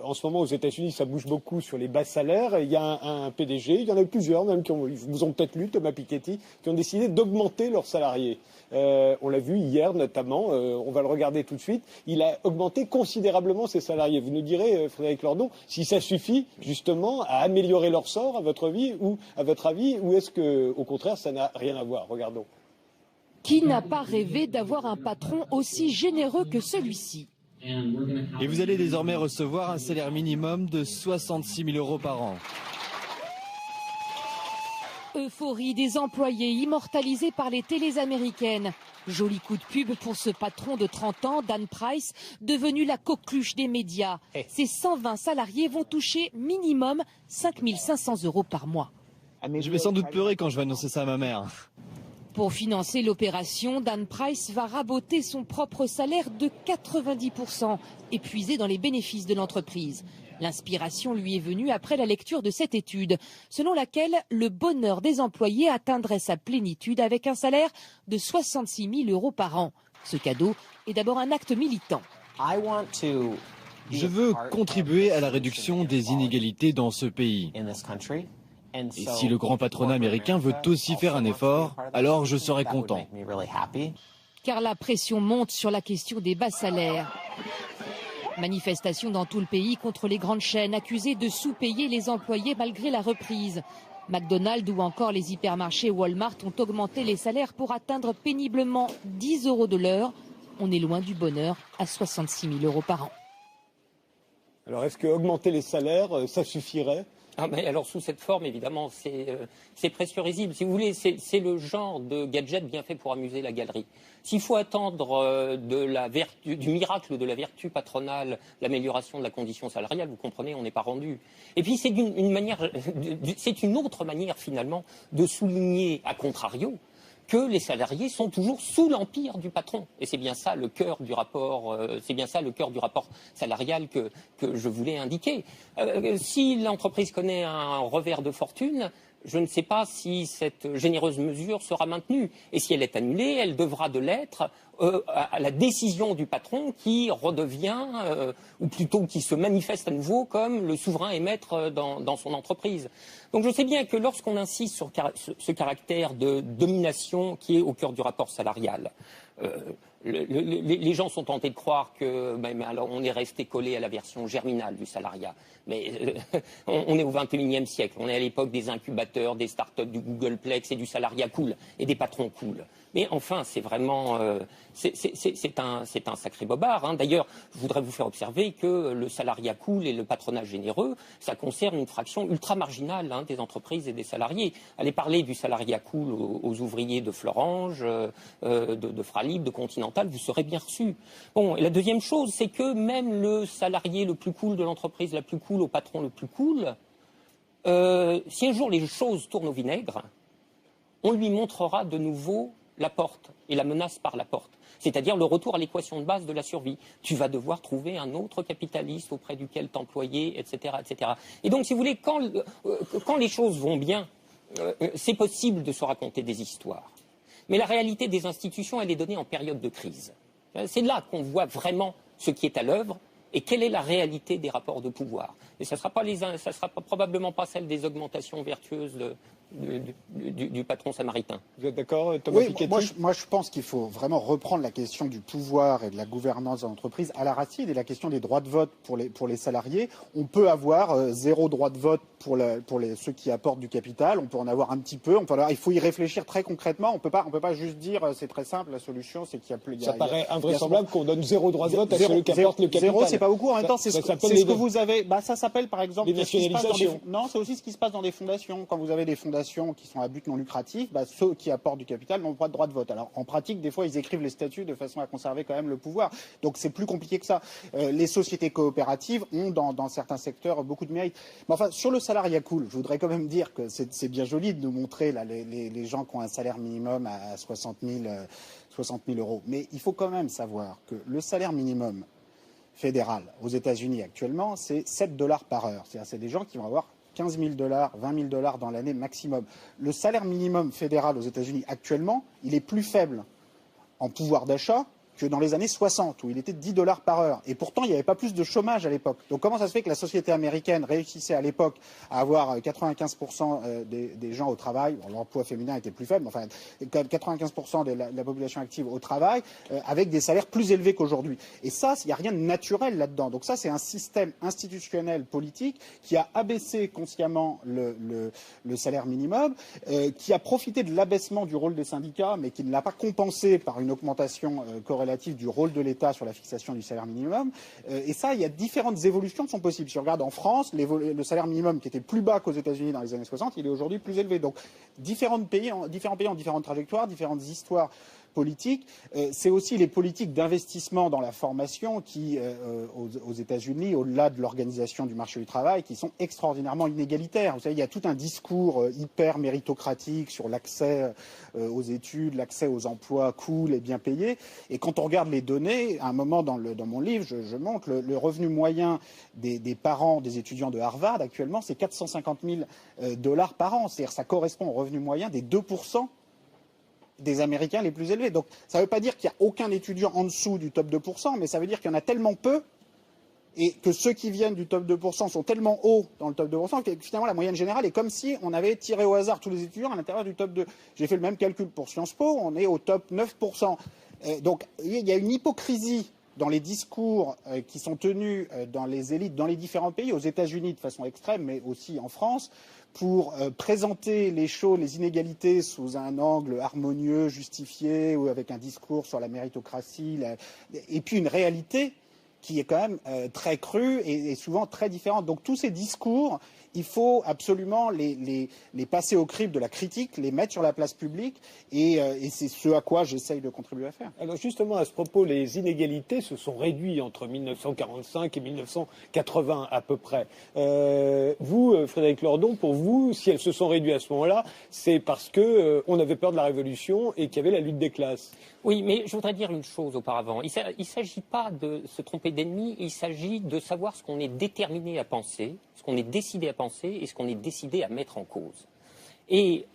en ce moment aux États-Unis, ça bouge beaucoup sur les bas salaires. Il y a un PDG, il y en a plusieurs même qui vous ont peut-être lu, Thomas Piketty, qui ont décidé d'augmenter leurs salariés. On l'a vu hier notamment. On va le regarder tout de suite. Il a augmenté considérablement ses salariés. Vous nous direz, Frédéric Lordon, si ça suffit justement à améliorer leur sort à votre avis, ou est-ce que, au contraire, ça n'a rien à voir. Regardons. Qui n'a pas rêvé d'avoir un patron aussi généreux que celui-ci? Et vous allez désormais recevoir un salaire minimum de 66 000 € par an. Euphorie des employés immortalisés par les télés américaines. Joli coup de pub pour ce patron de 30 ans, Dan Price, devenu la coqueluche des médias. Ses 120 salariés vont toucher minimum 5 500 € par mois. Je vais sans doute pleurer quand je vais annoncer ça à ma mère. Pour financer l'opération, Dan Price va raboter son propre salaire de 90%, épuisé dans les bénéfices de l'entreprise. L'inspiration lui est venue après la lecture de cette étude, selon laquelle le bonheur des employés atteindrait sa plénitude avec un salaire de 66 000 € par an. Ce cadeau est d'abord un acte militant. Je veux contribuer à la réduction des inégalités dans ce pays. Et si le grand patronat américain veut aussi faire un effort, alors je serai content. Car la pression monte sur la question des bas salaires. Manifestations dans tout le pays contre les grandes chaînes accusées de sous-payer les employés malgré la reprise. McDonald's ou encore les hypermarchés Walmart ont augmenté les salaires pour atteindre péniblement 10 € de l'heure. On est loin du bonheur à 66 000 € par an. Alors est-ce que augmenter les salaires, ça suffirait ? Mais alors sous cette forme, évidemment, c'est presque risible. Si vous voulez, c'est le genre de gadget bien fait pour amuser la galerie. S'il faut attendre du miracle de la vertu patronale, l'amélioration de la condition salariale, vous comprenez, on n'est pas rendu. Et puis c'est une autre manière finalement de souligner, à contrario, que les salariés sont toujours sous l'empire du patron. Et c'est bien ça le cœur du rapport, salarial que je voulais indiquer. Si l'entreprise connaît un revers de fortune, je ne sais pas si cette généreuse mesure sera maintenue. Et si elle est annulée, elle devra de l'être à la décision du patron qui redevient, ou plutôt qui se manifeste à nouveau comme le souverain et maître dans son entreprise. Donc je sais bien que lorsqu'on insiste sur ce caractère de domination qui est au cœur du rapport salarial, les gens sont tentés de croire que alors on est resté collé à la version germinale du salariat. Mais on est au XXIe siècle, on est à l'époque des incubateurs, des start-up, du Googleplex et du salariat cool, et des patrons cool. Mais enfin, c'est vraiment c'est un sacré bobard. Hein. D'ailleurs, je voudrais vous faire observer que le salariat cool et le patronat généreux, ça concerne une fraction ultra marginale des entreprises et des salariés. Allez parler du salariat cool aux ouvriers de Florange, de Fralib, de Continental, vous serez bien reçus. Bon, et la deuxième chose, c'est que même le salarié le plus cool de l'entreprise la plus cool, au patron le plus cool, si un jour les choses tournent au vinaigre, on lui montrera de nouveau la porte et la menace par la porte, c'est-à-dire le retour à l'équation de base de la survie. Tu vas devoir trouver un autre capitaliste auprès duquel t'employer, etc., etc. Et donc, si vous voulez, quand les choses vont bien, c'est possible de se raconter des histoires. Mais la réalité des institutions, elle est donnée en période de crise. C'est là qu'on voit vraiment ce qui est à l'œuvre et quelle est la réalité des rapports de pouvoir. Et ça sera probablement pas celle des augmentations vertueuses du patron samaritain. Vous êtes d'accord, Thomas Piketty ? Moi, je pense qu'il faut vraiment reprendre la question du pouvoir et de la gouvernance de l'entreprise à la racine et la question des droits de vote pour les salariés. On peut avoir 0 droit de vote pour ceux qui apportent du capital, on peut en avoir un petit peu, il faut y réfléchir très concrètement. On peut pas juste dire c'est très simple, la solution c'est qu'il y a plus. Ça paraît invraisemblable qu'on donne 0 droit de vote à celui qui apporte le capital. 0, c'est pas beaucoup. En même temps, c'est ce que vous avez. Ça s'appelle par exemple les nationalisations. Non, c'est aussi ce qui se passe dans des fondations. Quand vous avez des fondations fondations qui sont à but non lucratif, ceux qui apportent du capital n'ont pas de droit de vote. Alors en pratique, des fois, ils écrivent les statuts de façon à conserver quand même le pouvoir. Donc c'est plus compliqué que ça. Les sociétés coopératives ont dans certains secteurs beaucoup de mérite. Mais enfin, sur le salariat cool, je voudrais quand même dire que c'est bien joli de nous montrer là, les gens qui ont un salaire minimum à 60 000 euros. Mais il faut quand même savoir que le salaire minimum fédéral aux États-Unis actuellement, c'est 7 $ par heure. C'est-à-dire c'est des gens qui vont avoir 15 000 $, 20 000 $ dans l'année maximum. Le salaire minimum fédéral aux États-Unis actuellement, il est plus faible en pouvoir d'achat que dans les années 60, où il était de 10 $ par heure. Et pourtant, il n'y avait pas plus de chômage à l'époque. Donc comment ça se fait que la société américaine réussissait à l'époque à avoir 95% des gens au travail, bon, l'emploi féminin était plus faible, mais enfin 95% de la population active au travail, avec des salaires plus élevés qu'aujourd'hui. Et ça, il n'y a rien de naturel là-dedans. Donc ça, c'est un système institutionnel politique qui a abaissé consciemment le salaire minimum, qui a profité de l'abaissement du rôle des syndicats, mais qui ne l'a pas compensé par une augmentation corrélative du rôle de l'État sur la fixation du salaire minimum. Et ça, il y a différentes évolutions qui sont possibles. Si on regarde en France, le salaire minimum qui était plus bas qu'aux États-Unis dans les années 60, il est aujourd'hui plus élevé. Donc différents pays ont différentes trajectoires, différentes histoires politiques. C'est aussi les politiques d'investissement dans la formation qui, aux États-Unis, au-delà de l'organisation du marché du travail, qui sont extraordinairement inégalitaires. Vous savez, il y a tout un discours hyper méritocratique sur l'accès aux études, l'accès aux emplois cool et bien payés. Et quand on regarde les données, à un moment dans mon livre, je montre le revenu moyen des parents des étudiants de Harvard actuellement, c'est 450 000 $ par an. C'est-à-dire ça correspond au revenu moyen des 2% des Américains les plus élevés. Donc ça ne veut pas dire qu'il n'y a aucun étudiant en dessous du top 2%, mais ça veut dire qu'il y en a tellement peu et que ceux qui viennent du top 2% sont tellement hauts dans le top 2% que finalement la moyenne générale est comme si on avait tiré au hasard tous les étudiants à l'intérieur du top 2. J'ai fait le même calcul pour Sciences Po, on est au top 9%. Donc il y a une hypocrisie dans les discours qui sont tenus dans les élites, dans les différents pays, aux États-Unis de façon extrême, mais aussi en France, pour présenter les choses, les inégalités sous un angle harmonieux, justifié, ou avec un discours sur la méritocratie, et puis une réalité qui est quand même très crue et souvent très différente. Donc tous ces discours, il faut absolument les passer au crible de la critique, les mettre sur la place publique, et c'est ce à quoi j'essaye de contribuer à faire. Alors justement, à ce propos, les inégalités se sont réduites entre 1945 et 1980 à peu près. Vous, Frédéric Lordon, pour vous, si elles se sont réduites à ce moment-là, c'est parce qu'on avait peur de la Révolution et qu'il y avait la lutte des classes. Oui, mais je voudrais dire une chose auparavant. Il ne s'agit pas de se tromper d'ennemi, il s'agit de savoir ce qu'on est déterminé à penser, ce qu'on est décidé à penser et ce qu'on est décidé à mettre en cause. Et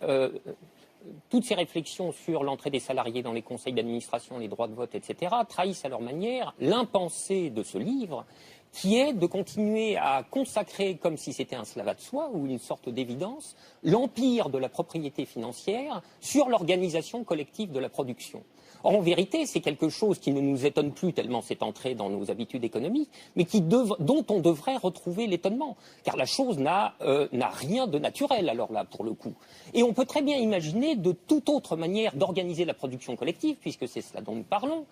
toutes ces réflexions sur l'entrée des salariés dans les conseils d'administration, les droits de vote, etc., trahissent à leur manière l'impensé de ce livre, qui est de continuer à consacrer, comme si c'était un slavat de soi ou une sorte d'évidence, l'empire de la propriété financière sur l'organisation collective de la production. Or, en vérité, c'est quelque chose qui ne nous étonne plus tellement c'est entré dans nos habitudes économiques, mais dont on devrait retrouver l'étonnement. Car la chose n'a rien de naturel, alors là, pour le coup. Et on peut très bien imaginer de toute autre manière d'organiser la production collective, puisque c'est cela dont nous parlons,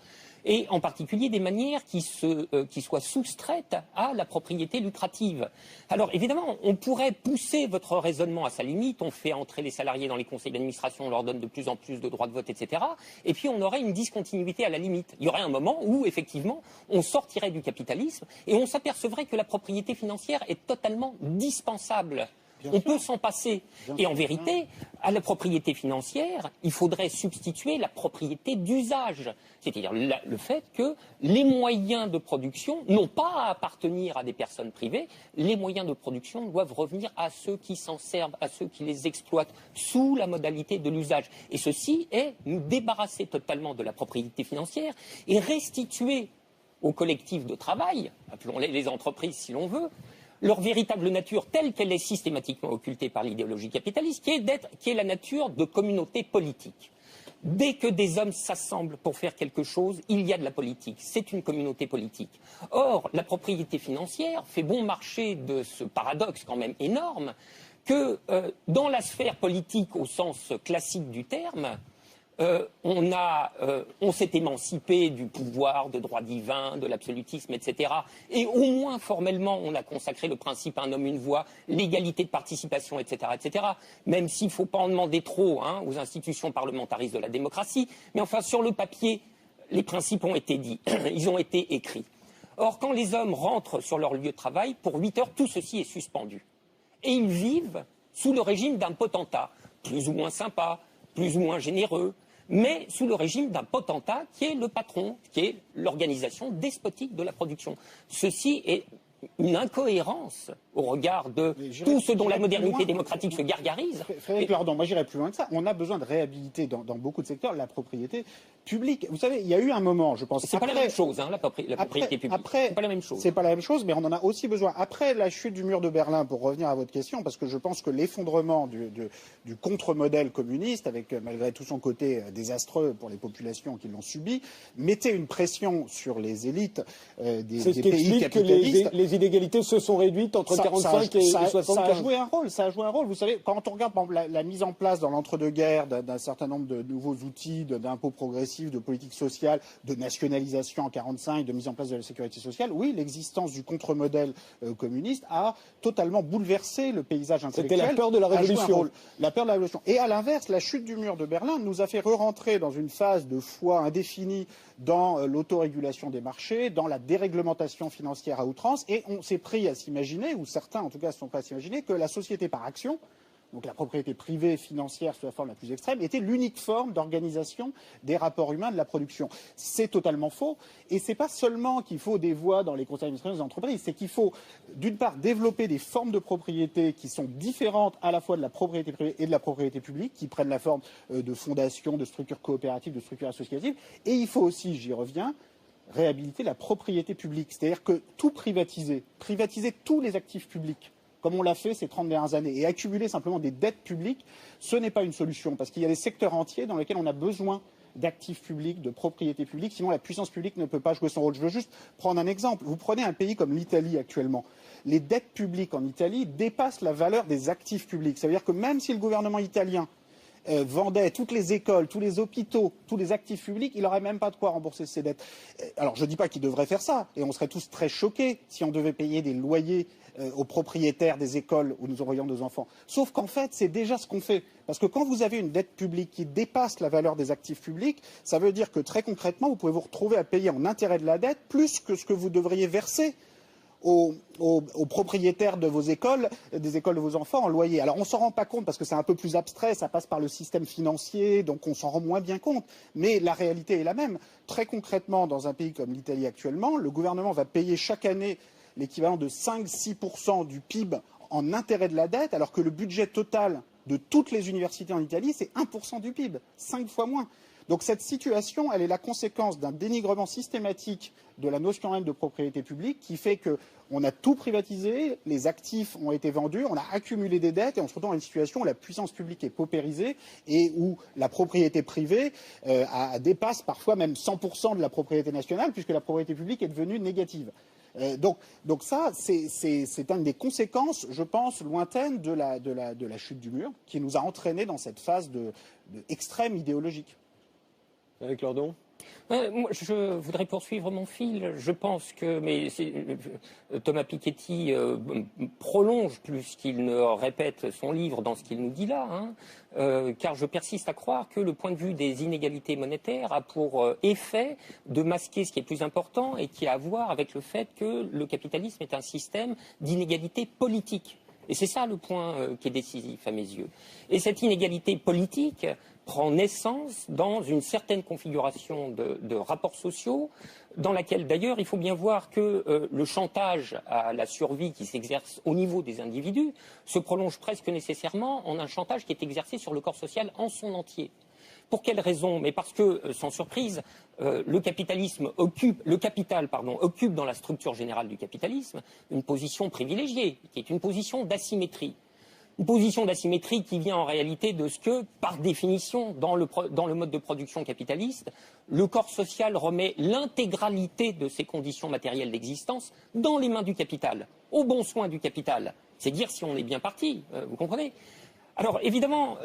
et en particulier des manières qui soient soustraites à la propriété lucrative. Alors évidemment, on pourrait pousser votre raisonnement à sa limite, on fait entrer les salariés dans les conseils d'administration, on leur donne de plus en plus de droits de vote, etc. Et puis on aurait une discontinuité à la limite. Il y aurait un moment où, effectivement, on sortirait du capitalisme et on s'apercevrait que la propriété financière est totalement dispensable. On peut s'en passer. Et en vérité, à la propriété financière, il faudrait substituer la propriété d'usage. C'est-à-dire le fait que les moyens de production n'ont pas à appartenir à des personnes privées. Les moyens de production doivent revenir à ceux qui s'en servent, à ceux qui les exploitent, sous la modalité de l'usage. Et ceci est nous débarrasser totalement de la propriété financière et restituer aux collectifs de travail, appelons-les les entreprises si l'on veut, leur véritable nature telle qu'elle est systématiquement occultée par l'idéologie capitaliste, qui est la nature de communauté politique. Dès que des hommes s'assemblent pour faire quelque chose, il y a de la politique. C'est une communauté politique. Or, la propriété financière fait bon marché de ce paradoxe quand même énorme que dans la sphère politique au sens classique du terme, on s'est émancipé du pouvoir, de droit divin, de l'absolutisme, etc. Et au moins formellement, on a consacré le principe un homme, une voix, l'égalité de participation, etc., etc. Même s'il ne faut pas en demander trop aux institutions parlementaristes de la démocratie. Mais enfin, sur le papier, les principes ont été dits, ils ont été écrits. Or, quand les hommes rentrent sur leur lieu de travail, pour 8 heures, tout ceci est suspendu. Et ils vivent sous le régime d'un potentat, plus ou moins sympa, plus ou moins généreux, mais sous le régime d'un potentat qui est le patron, qui est l'organisation despotique de la production. Ceci est une incohérence au regard de tout ce dont la modernité démocratique se gargarise. Frédéric Lordon, moi j'irais plus loin que ça. On a besoin de réhabiliter dans beaucoup de secteurs la propriété publique. Vous savez, il y a eu un moment, je pense... C'est pas la même chose, la propriété publique. C'est pas la même chose. C'est pas la même chose, mais on en a aussi besoin. Après la chute du mur de Berlin, pour revenir à votre question, parce que je pense que l'effondrement du contre-modèle communiste, avec malgré tout son côté désastreux pour les populations qui l'ont subi, mettait une pression sur les élites des pays capitalistes. Que les inégalités se sont réduites entre 45 et 75. Ça a joué un rôle. Vous savez, quand on regarde la mise en place dans l'entre-deux-guerres d'un certain nombre de nouveaux outils d'impôts progressifs, de politique sociale, de nationalisation en 1945, de mise en place de la sécurité sociale, oui, l'existence du contre-modèle communiste a totalement bouleversé le paysage intellectuel. C'était la peur de la Révolution. La peur de la Révolution. Et à l'inverse, la chute du mur de Berlin nous a fait re-rentrer dans une phase de foi indéfinie dans l'autorégulation des marchés, dans la déréglementation financière à outrance, et on s'est pris à s'imaginer, ou certains en tout cas se sont pris à s'imaginer, que la société par action, donc la propriété privée financière sous la forme la plus extrême, était l'unique forme d'organisation des rapports humains de la production. C'est totalement faux, et c'est pas seulement qu'il faut des voix dans les conseils d'administration des entreprises, c'est qu'il faut d'une part développer des formes de propriété qui sont différentes à la fois de la propriété privée et de la propriété publique, qui prennent la forme de fondations, de structures coopératives, de structures associatives, et il faut aussi, j'y reviens, réhabiliter la propriété publique, c'est-à-dire que tout privatiser tous les actifs publics, comme on l'a fait ces 30 dernières années, et accumuler simplement des dettes publiques, ce n'est pas une solution, parce qu'il y a des secteurs entiers dans lesquels on a besoin d'actifs publics, de propriété publique, sinon la puissance publique ne peut pas jouer son rôle. Je veux juste prendre un exemple. Vous prenez un pays comme l'Italie actuellement. Les dettes publiques en Italie dépassent la valeur des actifs publics. Ça veut dire que même si le gouvernement italien vendait toutes les écoles, tous les hôpitaux, tous les actifs publics, il n'aurait même pas de quoi rembourser ses dettes. Alors je ne dis pas qu'il devrait faire ça, et on serait tous très choqués si on devait payer des loyers aux propriétaires des écoles où nous envoyons nos enfants. Sauf qu'en fait, c'est déjà ce qu'on fait. Parce que quand vous avez une dette publique qui dépasse la valeur des actifs publics, ça veut dire que très concrètement, vous pouvez vous retrouver à payer en intérêt de la dette plus que ce que vous devriez verser aux propriétaires de vos écoles, des écoles de vos enfants en loyer. Alors on ne s'en rend pas compte parce que c'est un peu plus abstrait, ça passe par le système financier, donc on s'en rend moins bien compte. Mais la réalité est la même. Très concrètement, dans un pays comme l'Italie actuellement, le gouvernement va payer chaque année l'équivalent de 5-6% du PIB en intérêt de la dette, alors que le budget total de toutes les universités en Italie, c'est 1% du PIB, 5 fois moins. Donc cette situation, elle est la conséquence d'un dénigrement systématique de la notion même de propriété publique qui fait qu'on a tout privatisé, les actifs ont été vendus, on a accumulé des dettes et on se retrouve dans une situation où la puissance publique est paupérisée et où la propriété privée dépasse parfois même 100% de la propriété nationale puisque la propriété publique est devenue négative. Donc ça, c'est une des conséquences, je pense, lointaines de la chute du mur qui nous a entraînés dans cette phase de extrême idéologique. Avec Lordon. Moi, je voudrais poursuivre mon fil. Je pense que Thomas Piketty prolonge plus qu'il ne répète son livre dans ce qu'il nous dit là, car je persiste à croire que le point de vue des inégalités monétaires a pour effet de masquer ce qui est plus important et qui a à voir avec le fait que le capitalisme est un système d'inégalité politique. Et c'est ça le point qui est décisif à mes yeux. Et cette inégalité politique prend naissance dans une certaine configuration de rapports sociaux, dans laquelle d'ailleurs il faut bien voir que le chantage à la survie qui s'exerce au niveau des individus se prolonge presque nécessairement en un chantage qui est exercé sur le corps social en son entier. Pour quelle raison? Mais parce que, sans surprise, le capital occupe dans la structure générale du capitalisme une position privilégiée, qui est une position d'asymétrie. Une position d'asymétrie qui vient en réalité de ce que, par définition, dans le mode de production capitaliste, le corps social remet l'intégralité de ses conditions matérielles d'existence dans les mains du capital, au bon soin du capital. C'est dire si on est bien parti, vous comprenez? Alors évidemment,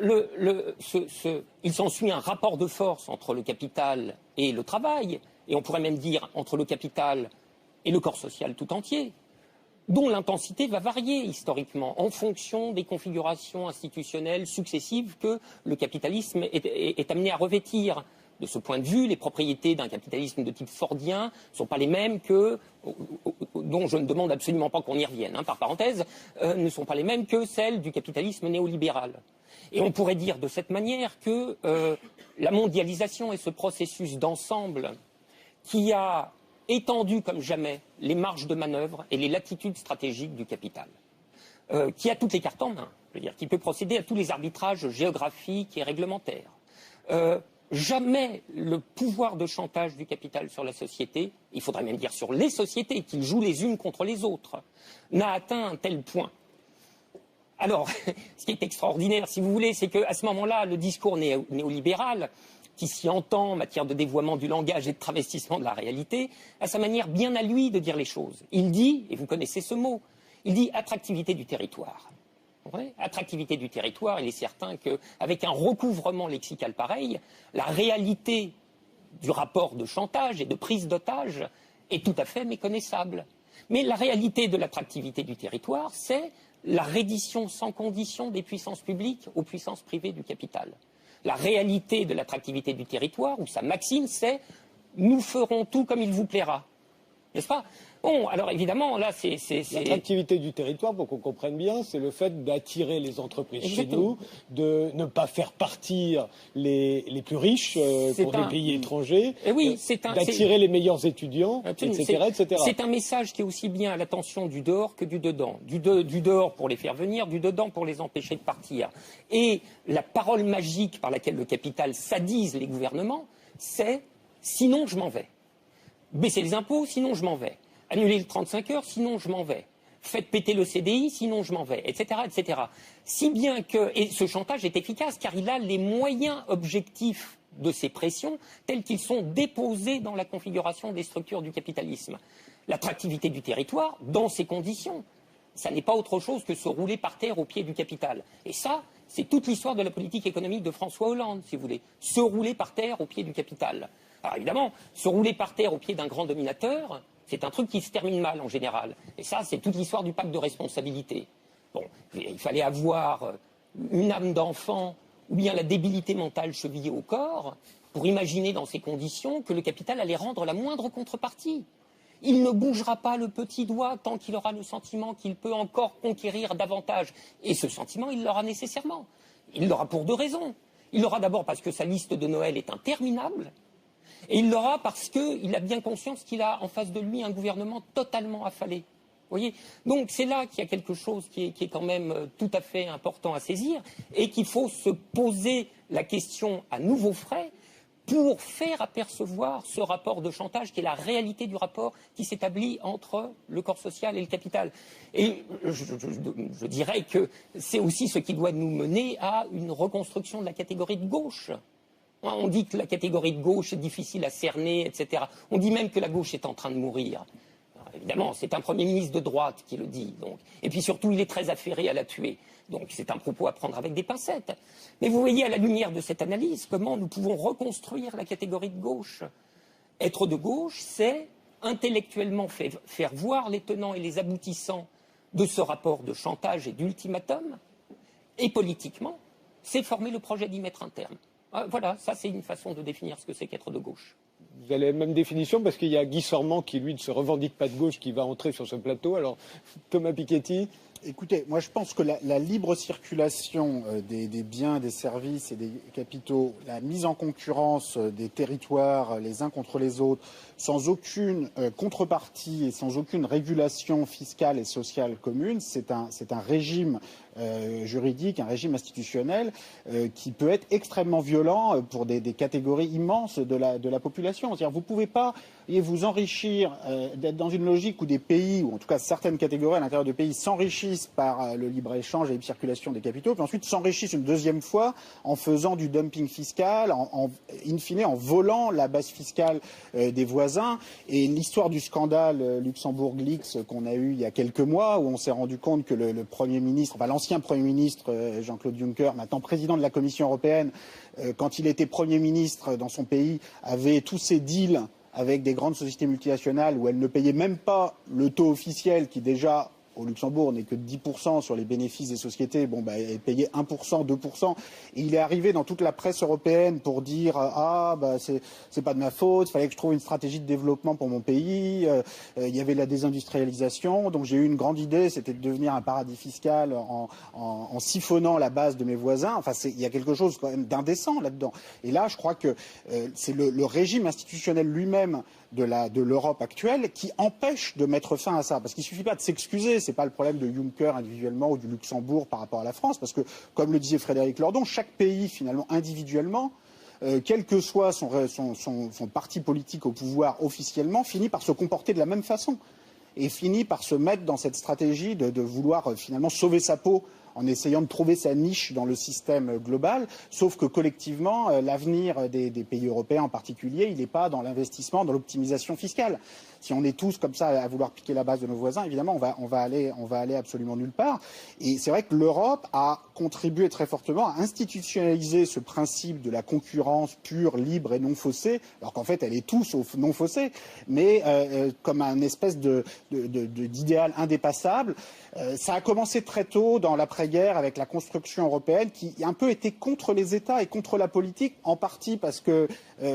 il s'ensuit un rapport de force entre le capital et le travail, et on pourrait même dire entre le capital et le corps social tout entier, dont l'intensité va varier historiquement en fonction des configurations institutionnelles successives que le capitalisme est amené à revêtir. De ce point de vue, les propriétés d'un capitalisme de type fordien ne sont pas les mêmes dont je ne demande absolument pas qu'on y revienne, par parenthèse, ne sont pas les mêmes que celles du capitalisme néolibéral. Et on pourrait dire de cette manière que la mondialisation est ce processus d'ensemble qui a étendu comme jamais les marges de manœuvre et les latitudes stratégiques du capital, qui a toutes les cartes en main, je veux dire, qui peut procéder à tous les arbitrages géographiques et réglementaires. Jamais le pouvoir de chantage du capital sur la société, il faudrait même dire sur les sociétés, qu'ils jouent les unes contre les autres, n'a atteint un tel point. Alors, ce qui est extraordinaire, si vous voulez, c'est qu'à ce moment-là, le discours néolibéral, qui s'y entend en matière de dévoiement du langage et de travestissement de la réalité, a sa manière bien à lui de dire les choses. Il dit, et vous connaissez ce mot, il dit attractivité du territoire. Attractivité du territoire, il est certain qu'avec un recouvrement lexical pareil, la réalité du rapport de chantage et de prise d'otage est tout à fait méconnaissable. Mais la réalité de l'attractivité du territoire, c'est la reddition sans condition des puissances publiques aux puissances privées du capital. La réalité de l'attractivité du territoire, ou sa maxime, c'est « nous ferons tout comme il vous plaira ». N'est-ce pas ? Bon, alors évidemment, là, c'est... L'attractivité du territoire, pour qu'on comprenne bien, c'est le fait d'attirer les entreprises chez nous, de ne pas faire partir les plus riches pour des pays étrangers, d'attirer les meilleurs étudiants, etc. C'est un message qui est aussi bien à l'attention du dehors que du dedans. Du dehors pour les faire venir, du dedans pour les empêcher de partir. Et la parole magique par laquelle le capital sadise les gouvernements, c'est « sinon je m'en vais ». Baisser les impôts, sinon je m'en vais. Annuler le 35 heures, sinon je m'en vais. Faites péter le CDI, sinon je m'en vais, etc., etc. Si bien que, et ce chantage est efficace car il a les moyens objectifs de ces pressions tels qu'ils sont déposés dans la configuration des structures du capitalisme. L'attractivité du territoire, dans ces conditions, ça n'est pas autre chose que se rouler par terre au pied du capital. Et ça, c'est toute l'histoire de la politique économique de François Hollande, si vous voulez. Se rouler par terre au pied du capital. Alors évidemment, se rouler par terre au pied d'un grand dominateur, c'est un truc qui se termine mal en général. Et ça, c'est toute l'histoire du pacte de responsabilité. Bon, il fallait avoir une âme d'enfant ou bien la débilité mentale chevillée au corps pour imaginer dans ces conditions que le capital allait rendre la moindre contrepartie. Il ne bougera pas le petit doigt tant qu'il aura le sentiment qu'il peut encore conquérir davantage. Et ce sentiment, il l'aura nécessairement. Il l'aura pour deux raisons. Il l'aura d'abord parce que sa liste de Noël est interminable. Et il l'aura parce qu'il a bien conscience qu'il a en face de lui un gouvernement totalement affalé. Vous voyez ? Donc c'est là qu'il y a quelque chose qui est quand même tout à fait important à saisir et qu'il faut se poser la question à nouveau frais pour faire apercevoir ce rapport de chantage qui est la réalité du rapport qui s'établit entre le corps social et le capital. Et je dirais que c'est aussi ce qui doit nous mener à une reconstruction de la catégorie de gauche. On dit que la catégorie de gauche est difficile à cerner, etc. On dit même que la gauche est en train de mourir. Alors, évidemment, c'est un Premier ministre de droite qui le dit. Donc. Et puis surtout, il est très affairé à la tuer. Donc c'est un propos à prendre avec des pincettes. Mais vous voyez, à la lumière de cette analyse, comment nous pouvons reconstruire la catégorie de gauche. Être de gauche, c'est intellectuellement faire voir les tenants et les aboutissants de ce rapport de chantage et d'ultimatum. Et politiquement, c'est former le projet d'y mettre un terme. Voilà, ça c'est une façon de définir ce que c'est qu'être de gauche. Vous avez la même définition parce qu'il y a Guy Sormand qui, lui, ne se revendique pas de gauche, qui va entrer sur ce plateau. Alors, Thomas Piketty. Écoutez, moi je pense que la libre circulation des biens, des services et des capitaux, la mise en concurrence des territoires les uns contre les autres, sans aucune contrepartie et sans aucune régulation fiscale et sociale commune, c'est un régime juridique, un régime institutionnel qui peut être extrêmement violent pour des catégories immenses de la population. C'est-à-dire, vous ne pouvez pas vous enrichir, d'être dans une logique où des pays, ou en tout cas certaines catégories à l'intérieur de pays, s'enrichissent par le libre-échange et la libre circulation des capitaux, puis ensuite s'enrichissent une deuxième fois en faisant du dumping fiscal, in fine en volant la base fiscale des voisins. Et l'histoire du scandale Luxembourg-Leaks qu'on a eu il y a quelques mois, où on s'est rendu compte que le Premier ministre, enfin l'ancien l'ancien Premier ministre Jean-Claude Juncker, maintenant président de la Commission européenne, quand il était Premier ministre dans son pays, avait tous ces deals avec des grandes sociétés multinationales où elles ne payaient même pas le taux officiel qui déjà au Luxembourg n'est que de 10% sur les bénéfices des sociétés, elle payait 1%, 2%. Et il est arrivé dans toute la presse européenne pour dire c'est pas de ma faute, il fallait que je trouve une stratégie de développement pour mon pays, il y avait la désindustrialisation, donc j'ai eu une grande idée, c'était de devenir un paradis fiscal en siphonnant la base de mes voisins. Enfin, il y a quelque chose quand même d'indécent là-dedans. Et là, je crois que c'est le régime institutionnel lui-même de l'Europe actuelle qui empêche de mettre fin à ça. Parce qu'il ne suffit pas de s'excuser, ce n'est pas le problème de Juncker individuellement ou du Luxembourg par rapport à la France, parce que, comme le disait Frédéric Lordon, chaque pays, finalement, individuellement, quel que soit son parti politique au pouvoir officiellement, finit par se comporter de la même façon et finit par se mettre dans cette stratégie de vouloir finalement sauver sa peau en essayant de trouver sa niche dans le système global, sauf que collectivement, l'avenir des pays européens en particulier, il n'est pas dans l'investissement, dans l'optimisation fiscale. Si on est tous comme ça à vouloir piquer la base de nos voisins, évidemment, on va aller absolument nulle part. Et c'est vrai que l'Europe a contribué très fortement à institutionnaliser ce principe de la concurrence pure, libre et non faussée, alors qu'en fait, elle est tout sauf non faussée, mais comme un espèce d'idéal indépassable. Ça a commencé très tôt dans l'après-guerre avec la construction européenne qui un peu était contre les États et contre la politique, en partie parce que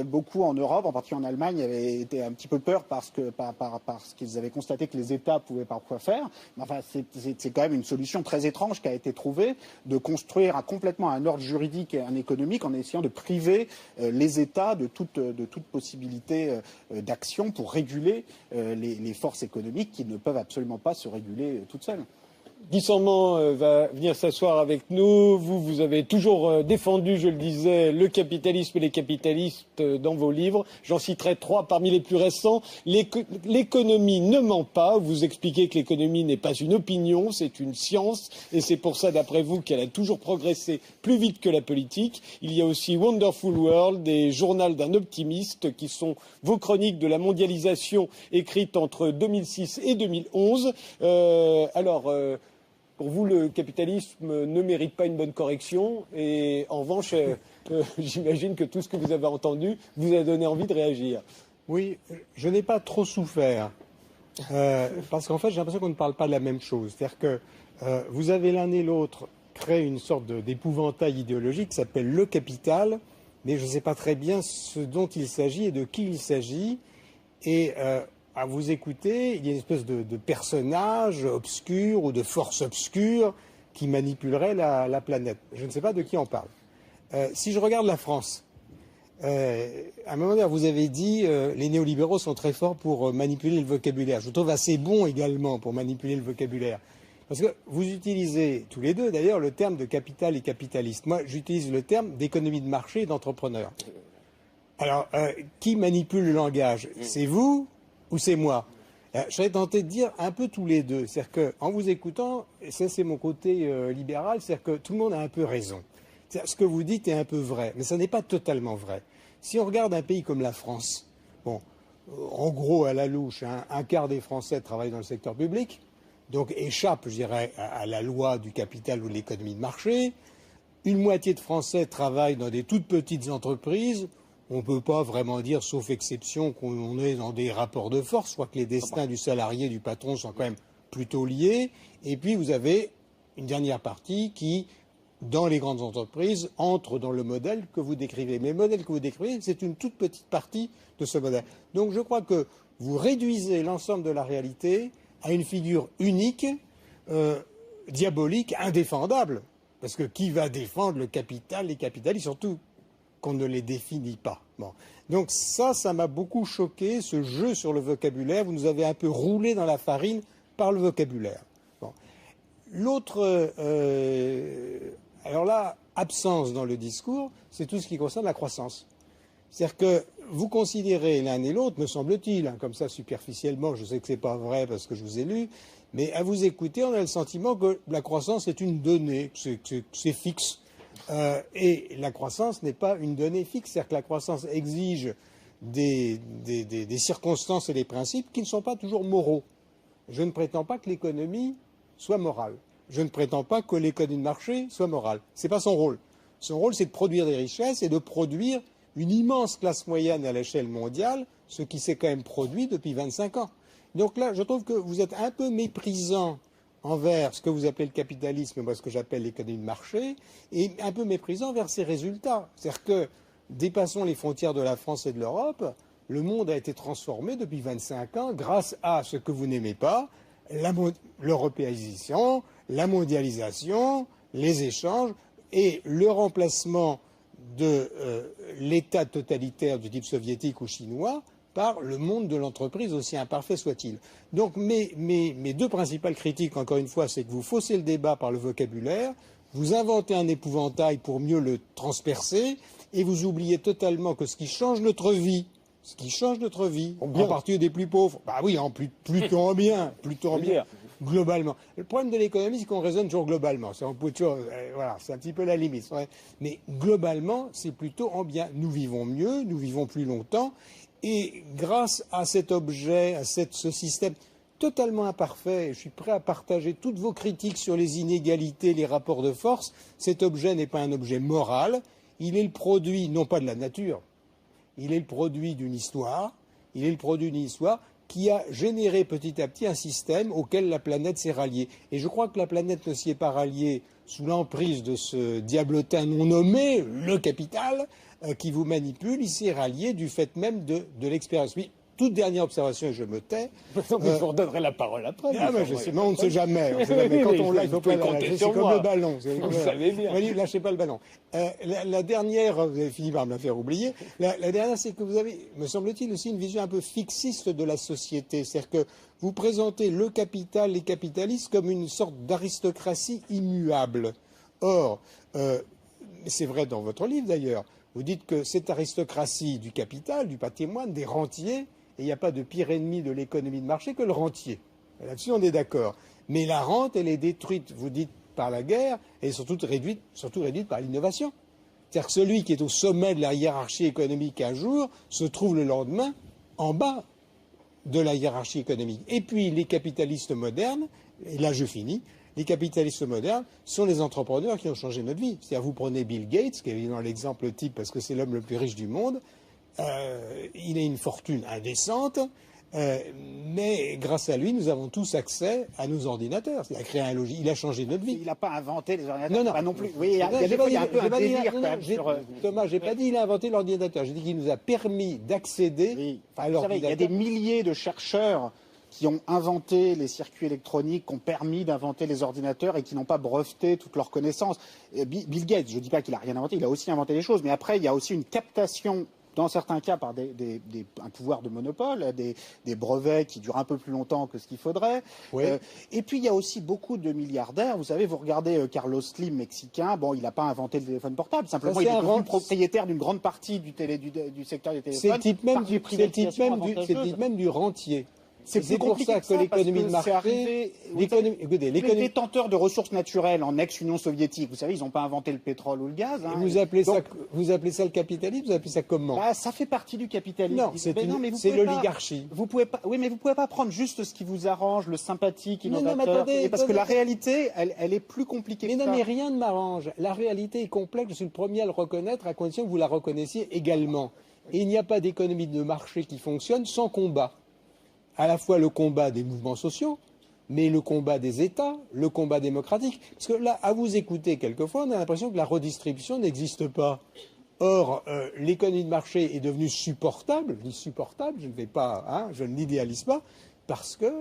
beaucoup en Europe, en particulier en Allemagne, avaient été un petit peu peur parce qu'ils avaient constaté que les États pouvaient parfois faire. Mais enfin, c'est quand même une solution très étrange qui a été trouvée de construire complètement un ordre juridique et un économique en essayant de priver les États de toute possibilité d'action pour réguler les forces économiques qui ne peuvent absolument pas se réguler toutes seules. Guy Sandman va venir s'asseoir avec nous. Vous avez toujours défendu, je le disais, le capitalisme et les capitalistes dans vos livres. J'en citerai 3 parmi les plus récents. L'économie ne ment pas. Vous expliquez que l'économie n'est pas une opinion, c'est une science. Et c'est pour ça, d'après vous, qu'elle a toujours progressé plus vite que la politique. Il y a aussi Wonderful World et Journal d'un optimiste, qui sont vos chroniques de la mondialisation écrites entre 2006 et 2011. Pour vous, le capitalisme ne mérite pas une bonne correction et en revanche, j'imagine que tout ce que vous avez entendu vous a donné envie de réagir. Oui, je n'ai pas trop souffert parce qu'en fait, j'ai l'impression qu'on ne parle pas de la même chose. C'est-à-dire que vous avez l'un et l'autre créé une sorte d'épouvantail idéologique qui s'appelle le capital, mais je ne sais pas très bien ce dont il s'agit et de qui il s'agit. Et à vous écouter, il y a une espèce de personnage obscur ou de force obscure qui manipulerait la planète. Je ne sais pas de qui on parle. Si je regarde la France, à un moment donné, vous avez dit les néolibéraux sont très forts pour manipuler le vocabulaire. Je trouve assez bon également pour manipuler le vocabulaire. Parce que vous utilisez tous les deux, d'ailleurs, le terme de capital et capitaliste. Moi, j'utilise le terme d'économie de marché et d'entrepreneur. Alors, qui manipule le langage? C'est vous ou c'est moi? Je serais tenté de dire un peu tous les deux. C'est-à-dire qu'en vous écoutant, et ça c'est mon côté libéral, c'est-à-dire que tout le monde a un peu raison. Ce que vous dites est un peu vrai, mais ça n'est pas totalement vrai. Si on regarde un pays comme la France, bon, en gros, à la louche, un quart des Français travaillent dans le secteur public, donc échappent, je dirais, à la loi du capital ou de l'économie de marché. Une moitié de Français travaillent dans des toutes petites entreprises. On ne peut pas vraiment dire, sauf exception, qu'on est dans des rapports de force. Je crois que les destins du salarié et du patron sont quand même plutôt liés. Et puis vous avez une dernière partie qui, dans les grandes entreprises, entre dans le modèle que vous décrivez. Mais le modèle que vous décrivez, c'est une toute petite partie de ce modèle. Donc je crois que vous réduisez l'ensemble de la réalité à une figure unique, diabolique, indéfendable. Parce que qui va défendre le capital, les capitalistes, surtout qu'on ne les définit pas. Bon. Donc ça m'a beaucoup choqué, ce jeu sur le vocabulaire. Vous nous avez un peu roulé dans la farine par le vocabulaire. Bon. L'autre, alors là, absence dans le discours, c'est tout ce qui concerne la croissance. C'est-à-dire que vous considérez l'un et l'autre, me semble-t-il, comme ça superficiellement, je sais que ce n'est pas vrai parce que je vous ai lu, mais à vous écouter, on a le sentiment que la croissance est une donnée, que c'est fixe. Et la croissance n'est pas une donnée fixe, c'est-à-dire que la croissance exige des circonstances et des principes qui ne sont pas toujours moraux. Je ne prétends pas que l'économie soit morale. je ne prétends pas que l'économie de marché soit morale. Ce n'est pas son rôle. Son rôle, c'est de produire des richesses et de produire une immense classe moyenne à l'échelle mondiale, ce qui s'est quand même produit depuis 25 ans. Donc là, je trouve que vous êtes un peu méprisant envers ce que vous appelez le capitalisme, moi ce que j'appelle l'économie de marché, et un peu méprisant envers ses résultats. C'est-à-dire que, dépassons les frontières de la France et de l'Europe, le monde a été transformé depuis 25 ans grâce à ce que vous n'aimez pas, l'européanisation, la mondialisation, les échanges et le remplacement de l'État totalitaire du type soviétique ou chinois par le monde de l'entreprise, aussi imparfait soit-il. Donc mes deux principales critiques, encore une fois, c'est que vous faussez le débat par le vocabulaire, vous inventez un épouvantail pour mieux le transpercer, et vous oubliez totalement que ce qui change notre vie, en particulier des plus pauvres, bah oui, plutôt en bien, globalement. Le problème de l'économie, c'est qu'on raisonne toujours globalement. Voilà, c'est un petit peu la limite. Mais globalement, c'est plutôt en bien. Nous vivons mieux, nous vivons plus longtemps, et grâce à cet objet, à ce système totalement imparfait, je suis prêt à partager toutes vos critiques sur les inégalités, les rapports de force. Cet objet n'est pas un objet moral, il est le produit, non pas de la nature, il est le produit d'une histoire, qui a généré petit à petit un système auquel la planète s'est ralliée. Et je crois que la planète ne s'y est pas ralliée sous l'emprise de ce diablotin non nommé, le capital, qui vous manipule, il s'est rallié du fait même de l'expérience. Oui, toute dernière observation, et je me tais. Non, mais je vous redonnerai la parole après. Je sais, mais on ne sait jamais. Quand on l'a, il ne faut pas la lâcher. C'est comme le ballon. Vous le savez bien. Lâchez pas le ballon. La dernière, vous avez fini par me la faire oublier, la dernière, c'est que vous avez, me semble-t-il, aussi une vision un peu fixiste de la société. C'est-à-dire que vous présentez le capital, les capitalistes, comme une sorte d'aristocratie immuable. Or, c'est vrai dans votre livre d'ailleurs, vous dites que cette aristocratie du capital, du patrimoine, des rentiers, et il n'y a pas de pire ennemi de l'économie de marché que le rentier. Là-dessus, on est d'accord. Mais la rente, elle est détruite, vous dites, par la guerre, et surtout réduite par l'innovation. C'est-à-dire que celui qui est au sommet de la hiérarchie économique un jour se trouve le lendemain en bas de la hiérarchie économique. Et puis, les capitalistes modernes, et là je finis, les capitalistes modernes sont les entrepreneurs qui ont changé notre vie. C'est-à-dire, vous prenez Bill Gates, qui est évidemment l'exemple type parce que c'est l'homme le plus riche du monde. Il a une fortune indécente, mais grâce à lui, nous avons tous accès à nos ordinateurs. Il a créé un logiciel, il a changé notre vie. Il n'a pas inventé les ordinateurs, non. non plus. Oui, il y a un peu un délire. Thomas, j'ai pas dit qu'il a inventé l'ordinateur. J'ai dit qu'il nous a permis d'accéder à l'ordinateur. Vous savez, il y a des milliers de chercheurs qui ont inventé les circuits électroniques, qui ont permis d'inventer les ordinateurs et qui n'ont pas breveté toutes leurs connaissances. Bill Gates, je ne dis pas qu'il n'a rien inventé, il a aussi inventé des choses, mais après, il y a aussi une captation, dans certains cas, par un pouvoir de monopole, des brevets qui durent un peu plus longtemps que ce qu'il faudrait. Oui. Et puis, il y a aussi beaucoup de milliardaires. Vous savez, vous regardez Carlos Slim, mexicain, bon, il n'a pas inventé le téléphone portable, simplement il est devenu propriétaire d'une grande partie du secteur des téléphones. C'est le type même du rentier. C'est pour ça que l'économie de marché, les détenteurs de ressources naturelles en ex-Union soviétique, vous savez, ils n'ont pas inventé le pétrole ou le gaz. Hein, vous appelez ça le capitalisme? Vous appelez ça comment? Ça fait partie du capitalisme. Non, c'est l'oligarchie. Vous pouvez pas. Oui, mais vous pouvez pas prendre juste ce qui vous arrange, le sympathique, innovateur. Parce que la réalité, elle est plus compliquée. Mais non, mais rien ne m'arrange. La réalité est complexe. Je suis le premier à le reconnaître, à condition que vous la reconnaissiez également. Et il n'y a pas d'économie de marché qui fonctionne sans combat. À la fois le combat des mouvements sociaux, mais le combat des États, le combat démocratique. Parce que là, à vous écouter quelquefois, on a l'impression que la redistribution n'existe pas. Or, l'économie de marché est devenue supportable. Je dis supportable, je ne l'idéalise pas, parce que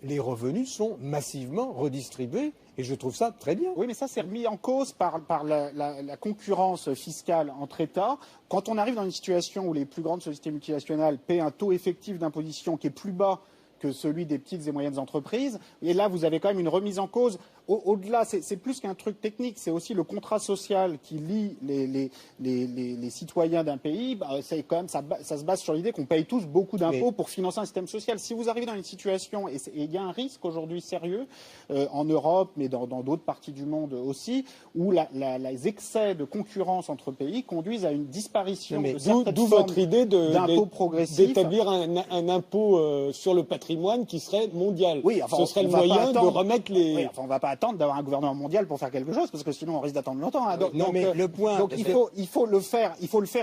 les revenus sont massivement redistribués. Et je trouve ça très bien. Oui, mais ça, c'est remis en cause par la concurrence fiscale entre États. Quand on arrive dans une situation où les plus grandes sociétés multinationales paient un taux effectif d'imposition qui est plus bas que celui des petites et moyennes entreprises, et là, vous avez quand même une remise en cause. Au-delà, c'est plus qu'un truc technique, c'est aussi le contrat social qui lie les citoyens d'un pays. C'est quand même, ça se base sur l'idée qu'on paye tous beaucoup d'impôts pour financer un système social. Si vous arrivez dans une situation, et il y a un risque aujourd'hui sérieux en Europe, mais dans d'autres parties du monde aussi, où les excès de concurrence entre pays conduisent à une disparition de certaines d'où votre idée d'impôts progressifs, d'établir un impôt sur le patrimoine qui serait mondial. Oui, enfin, ce serait le moyen de remettre les. Oui, enfin, on ne va pas attendre d'avoir un gouvernement mondial pour faire quelque chose, parce que sinon on risque d'attendre longtemps. Hein. Donc il faut le faire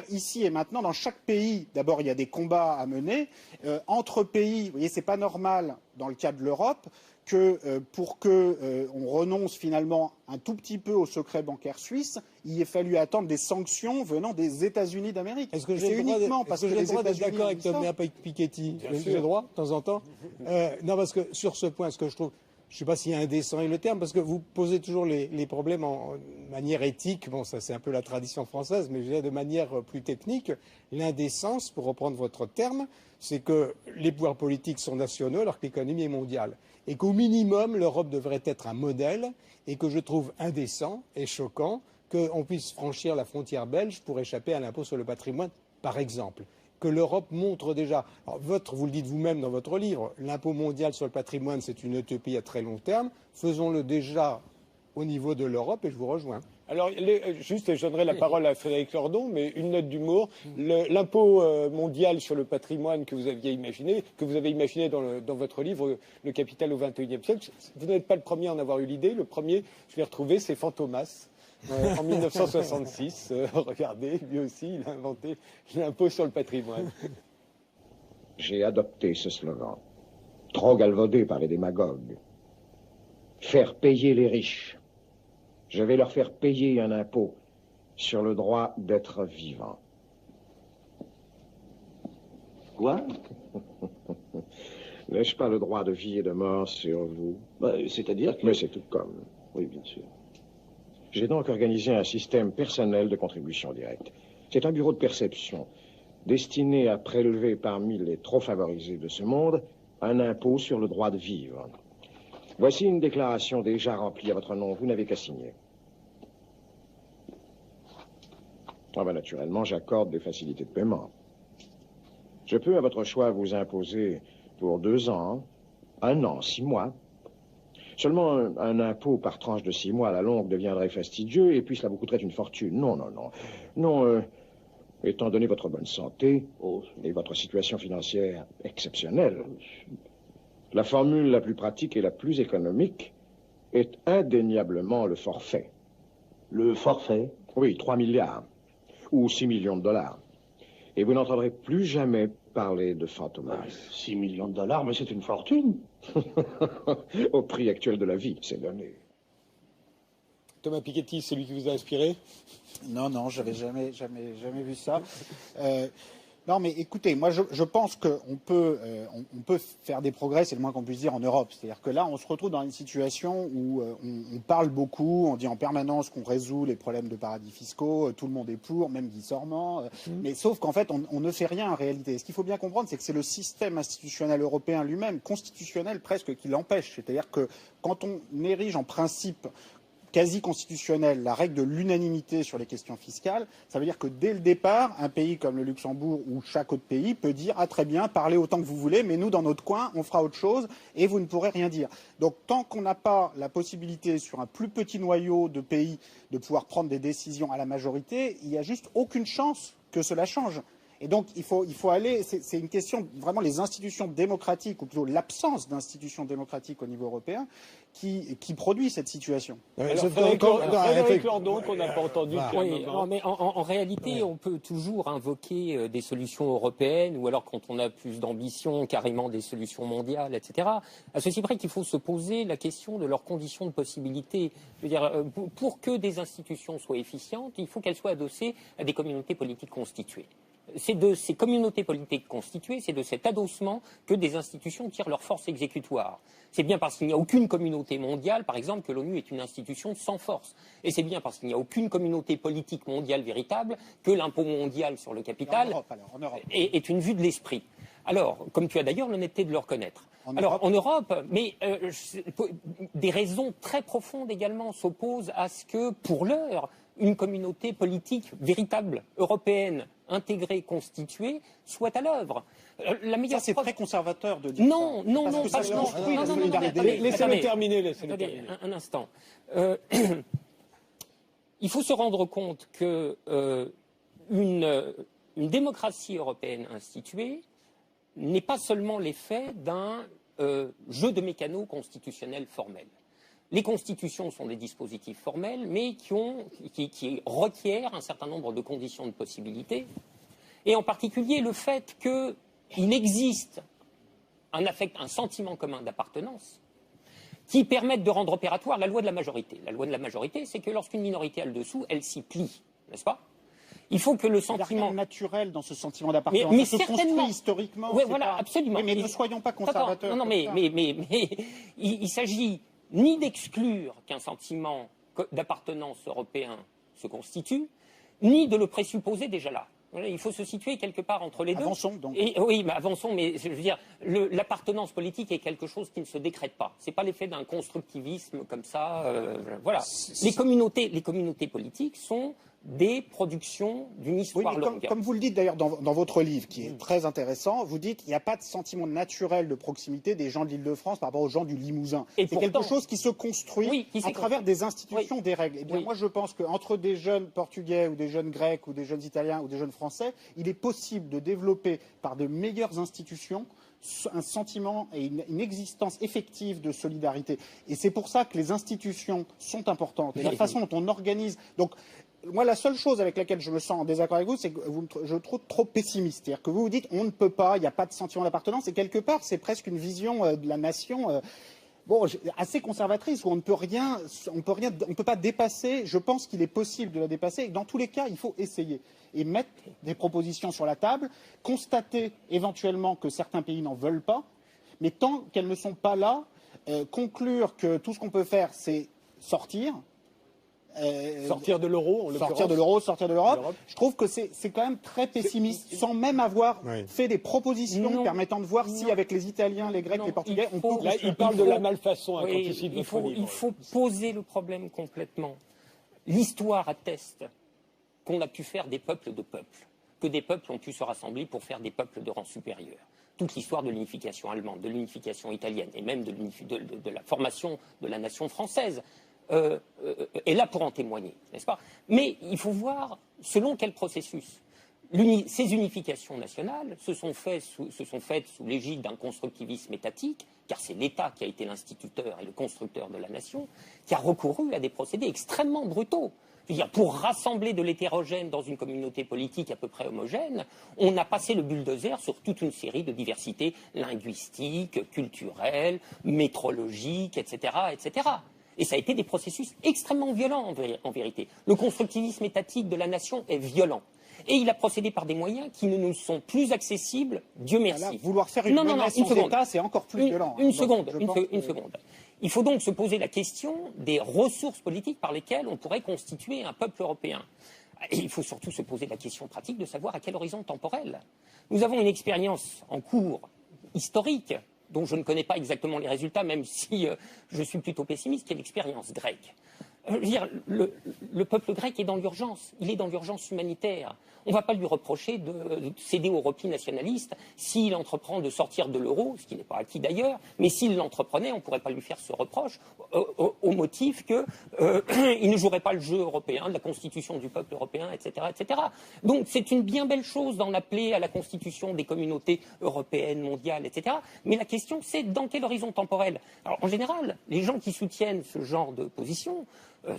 ici et maintenant dans chaque pays. D'abord, il y a des combats à mener entre pays. Vous voyez, c'est pas normal dans le cas de l'Europe que pour on renonce finalement un tout petit peu au secret bancaire suisse, il ait fallu attendre des sanctions venant des États-Unis d'Amérique. Est-ce que j'ai le droit d'être d'accord avec Thomas Piketty? J'ai le droit, de temps en temps. Non, parce que sur ce point, ce que je trouve, je ne sais pas si indécent est le terme, parce que vous posez toujours les problèmes en manière éthique. Bon, ça c'est un peu la tradition française, mais je dirais de manière plus technique. L'indécence, pour reprendre votre terme, c'est que les pouvoirs politiques sont nationaux alors que l'économie est mondiale. Et qu'au minimum, l'Europe devrait être un modèle, et que je trouve indécent et choquant qu'on puisse franchir la frontière belge pour échapper à l'impôt sur le patrimoine, par exemple. Que l'Europe montre déjà. Alors, vous le dites vous-même dans votre livre, l'impôt mondial sur le patrimoine, c'est une utopie à très long terme. Faisons-le déjà au niveau de l'Europe, et je vous rejoins. Alors, juste, je donnerai la parole à Frédéric Lordon, mais une note d'humour. L'impôt mondial sur le patrimoine que vous avez imaginé dans votre livre, Le Capital au XXIe siècle, vous n'êtes pas le premier à en avoir eu l'idée. Le premier, je l'ai retrouvé, c'est Fantomas. En 1966, regardez, lui aussi, il a inventé l'impôt sur le patrimoine. J'ai adopté ce slogan, trop galvaudé par les démagogues. Faire payer les riches. Je vais leur faire payer un impôt sur le droit d'être vivant. Quoi? N'ai-je pas le droit de vie et de mort sur vous? C'est-à-dire que... Mais c'est tout comme. Oui, bien sûr. J'ai donc organisé un système personnel de contribution directe. C'est un bureau de perception destiné à prélever parmi les trop favorisés de ce monde un impôt sur le droit de vivre. Voici une déclaration déjà remplie à votre nom. Vous n'avez qu'à signer. Naturellement, j'accorde des facilités de paiement. Je peux, à votre choix, vous imposer pour 2 ans, 1 an, 6 mois. Seulement, un impôt par tranche de 6 mois à la longue deviendrait fastidieux et puis cela vous coûterait une fortune. Non, étant donné votre bonne santé et votre situation financière exceptionnelle, la formule la plus pratique et la plus économique est indéniablement le forfait. Le forfait? Oui, 3 milliards ou 6 millions de dollars. Et vous n'entendrez plus jamais parler de Fantomas. 6 millions de dollars, mais c'est une fortune. Au prix actuel de la vie, c'est donné. Thomas Piketty, c'est lui qui vous a inspiré? Non, j'avais jamais vu ça. Non, mais écoutez, moi je pense qu'on peut faire des progrès, c'est le moins qu'on puisse dire, en Europe. C'est-à-dire que là, on se retrouve dans une situation où on parle beaucoup, on dit en permanence qu'on résout les problèmes de paradis fiscaux, tout le monde est pour, même Guy Sormand, mais sauf qu'en fait, on ne fait rien en réalité. Ce qu'il faut bien comprendre, c'est que c'est le système institutionnel européen lui-même, constitutionnel presque, qui l'empêche. C'est-à-dire que quand on érige en principe quasi constitutionnelle la règle de l'unanimité sur les questions fiscales, ça veut dire que dès le départ, un pays comme le Luxembourg ou chaque autre pays peut dire « Ah très bien, parlez autant que vous voulez, mais nous, dans notre coin, on fera autre chose et vous ne pourrez rien dire ». Donc tant qu'on n'a pas la possibilité sur un plus petit noyau de pays de pouvoir prendre des décisions à la majorité, il n'y a juste aucune chance que cela change. Et donc, il faut aller, c'est une question, vraiment, les institutions démocratiques, ou plutôt l'absence d'institutions démocratiques au niveau européen, qui produit cette situation. Frédéric Lordon, qu'on n'a pas entendu depuis un moment. Mais en réalité, on peut toujours invoquer des solutions européennes, ou alors, quand on a plus d'ambition, carrément des solutions mondiales, etc. À ceci près qu'il faut se poser la question de leurs conditions de possibilité. Je veux dire, pour que des institutions soient efficientes, il faut qu'elles soient adossées à des communautés politiques constituées. C'est de ces communautés politiques constituées, c'est de cet adossement que des institutions tirent leur force exécutoire. C'est bien parce qu'il n'y a aucune communauté mondiale, par exemple, que l'ONU est une institution sans force. Et c'est bien parce qu'il n'y a aucune communauté politique mondiale véritable que l'impôt mondial sur le capital est une vue de l'esprit. Alors, comme tu as d'ailleurs l'honnêteté de le reconnaître. En Europe, mais des raisons très profondes également s'opposent à ce que, pour l'heure, une communauté politique véritable, européenne, intégrée, constituée, soit à l'œuvre. La meilleure c'est très conservateur de dire non, ça. Laissez-le terminer. Un instant. Il faut se rendre compte que une démocratie européenne instituée n'est pas seulement l'effet d'un jeu de mécanos constitutionnels formels. Les constitutions sont des dispositifs formels, mais qui requièrent un certain nombre de conditions de possibilité, et en particulier le fait qu'il existe un sentiment commun d'appartenance qui permette de rendre opératoire la loi de la majorité. La loi de la majorité, c'est que lorsqu'une minorité a le dessous, elle s'y plie, n'est-ce pas? Il faut que le sentiment... Il y a rien de naturel dans ce sentiment d'appartenance. Mais ça se construit historiquement. Oui, voilà, absolument. Oui, mais ne soyons pas conservateurs. Attends, non, mais il s'agit ni d'exclure qu'un sentiment d'appartenance européen se constitue, ni de le présupposer déjà là. Il faut se situer quelque part entre les deux. Avançons donc. Oui, mais avançons, mais je veux dire, l'appartenance politique est quelque chose qui ne se décrète pas. Ce n'est pas l'effet d'un constructivisme comme ça. Voilà. Les communautés politiques sont des productions d'une histoire longue. Comme vous le dites d'ailleurs dans votre livre, qui est très intéressant, vous dites qu'il n'y a pas de sentiment naturel de proximité des gens de l'Île-de-France par rapport aux gens du Limousin. C'est quelque chose qui se construit à travers des institutions, des règles. Eh bien, moi, je pense qu'entre des jeunes Portugais ou des jeunes Grecs ou des jeunes Italiens ou des jeunes Français, il est possible de développer par de meilleures institutions un sentiment et une existence effective de solidarité. Et c'est pour ça que les institutions sont importantes. Et la façon dont on organise... Donc, moi, la seule chose avec laquelle je me sens en désaccord avec vous, c'est que je trouve trop pessimiste. C'est-à-dire que vous vous dites, on ne peut pas, il n'y a pas de sentiment d'appartenance, et quelque part, c'est presque une vision de la nation assez conservatrice, où on ne peut rien, on peut pas dépasser. Je pense qu'il est possible de la dépasser, et dans tous les cas, il faut essayer et mettre des propositions sur la table, constater éventuellement que certains pays n'en veulent pas, mais tant qu'elles ne sont pas là, conclure que tout ce qu'on peut faire, c'est sortir. Sortir de l'euro, sortir de l'Europe. Je trouve que c'est quand même très pessimiste, sans même avoir fait des propositions permettant de voir si, avec les Italiens, les Grecs, les Portugais, on peut... Là, il parle de la malfaçon. Il faut poser le problème complètement. L'histoire atteste qu'on a pu faire des peuples de peuples, que des peuples ont pu se rassembler pour faire des peuples de rang supérieur. Toute l'histoire de l'unification allemande, de l'unification italienne, et même de la formation de la nation française, est là pour en témoigner, n'est-ce pas? Mais il faut voir selon quel processus. Ces unifications nationales se sont faites sous l'égide d'un constructivisme étatique, car c'est l'État qui a été l'instituteur et le constructeur de la nation, qui a recouru à des procédés extrêmement brutaux. C'est-à-dire, pour rassembler de l'hétérogène dans une communauté politique à peu près homogène, on a passé le bulldozer sur toute une série de diversités linguistiques, culturelles, métrologiques, etc., etc. Et ça a été des processus extrêmement violents en vérité. Le constructivisme étatique de la nation est violent. Et il a procédé par des moyens qui ne nous sont plus accessibles, Dieu merci. Là, vouloir faire une menace sans État, c'est encore plus violent. Une seconde. Il faut donc se poser la question des ressources politiques par lesquelles on pourrait constituer un peuple européen. Et il faut surtout se poser la question pratique de savoir à quel horizon temporel. Nous avons une expérience en cours historique dont je ne connais pas exactement les résultats, même si je suis plutôt pessimiste, qui est l'expérience grecque. Je veux dire, le peuple grec est dans l'urgence, il est dans l'urgence humanitaire. On ne va pas lui reprocher de céder au repli nationaliste s'il entreprend de sortir de l'euro, ce qui n'est pas acquis d'ailleurs, mais s'il l'entreprenait, on ne pourrait pas lui faire ce reproche au motif qu'il ne jouerait pas le jeu européen, de la constitution du peuple européen, etc., etc. Donc c'est une bien belle chose d'en appeler à la constitution des communautés européennes, mondiales, etc. Mais la question, c'est dans quel horizon temporel? Alors en général, les gens qui soutiennent ce genre de position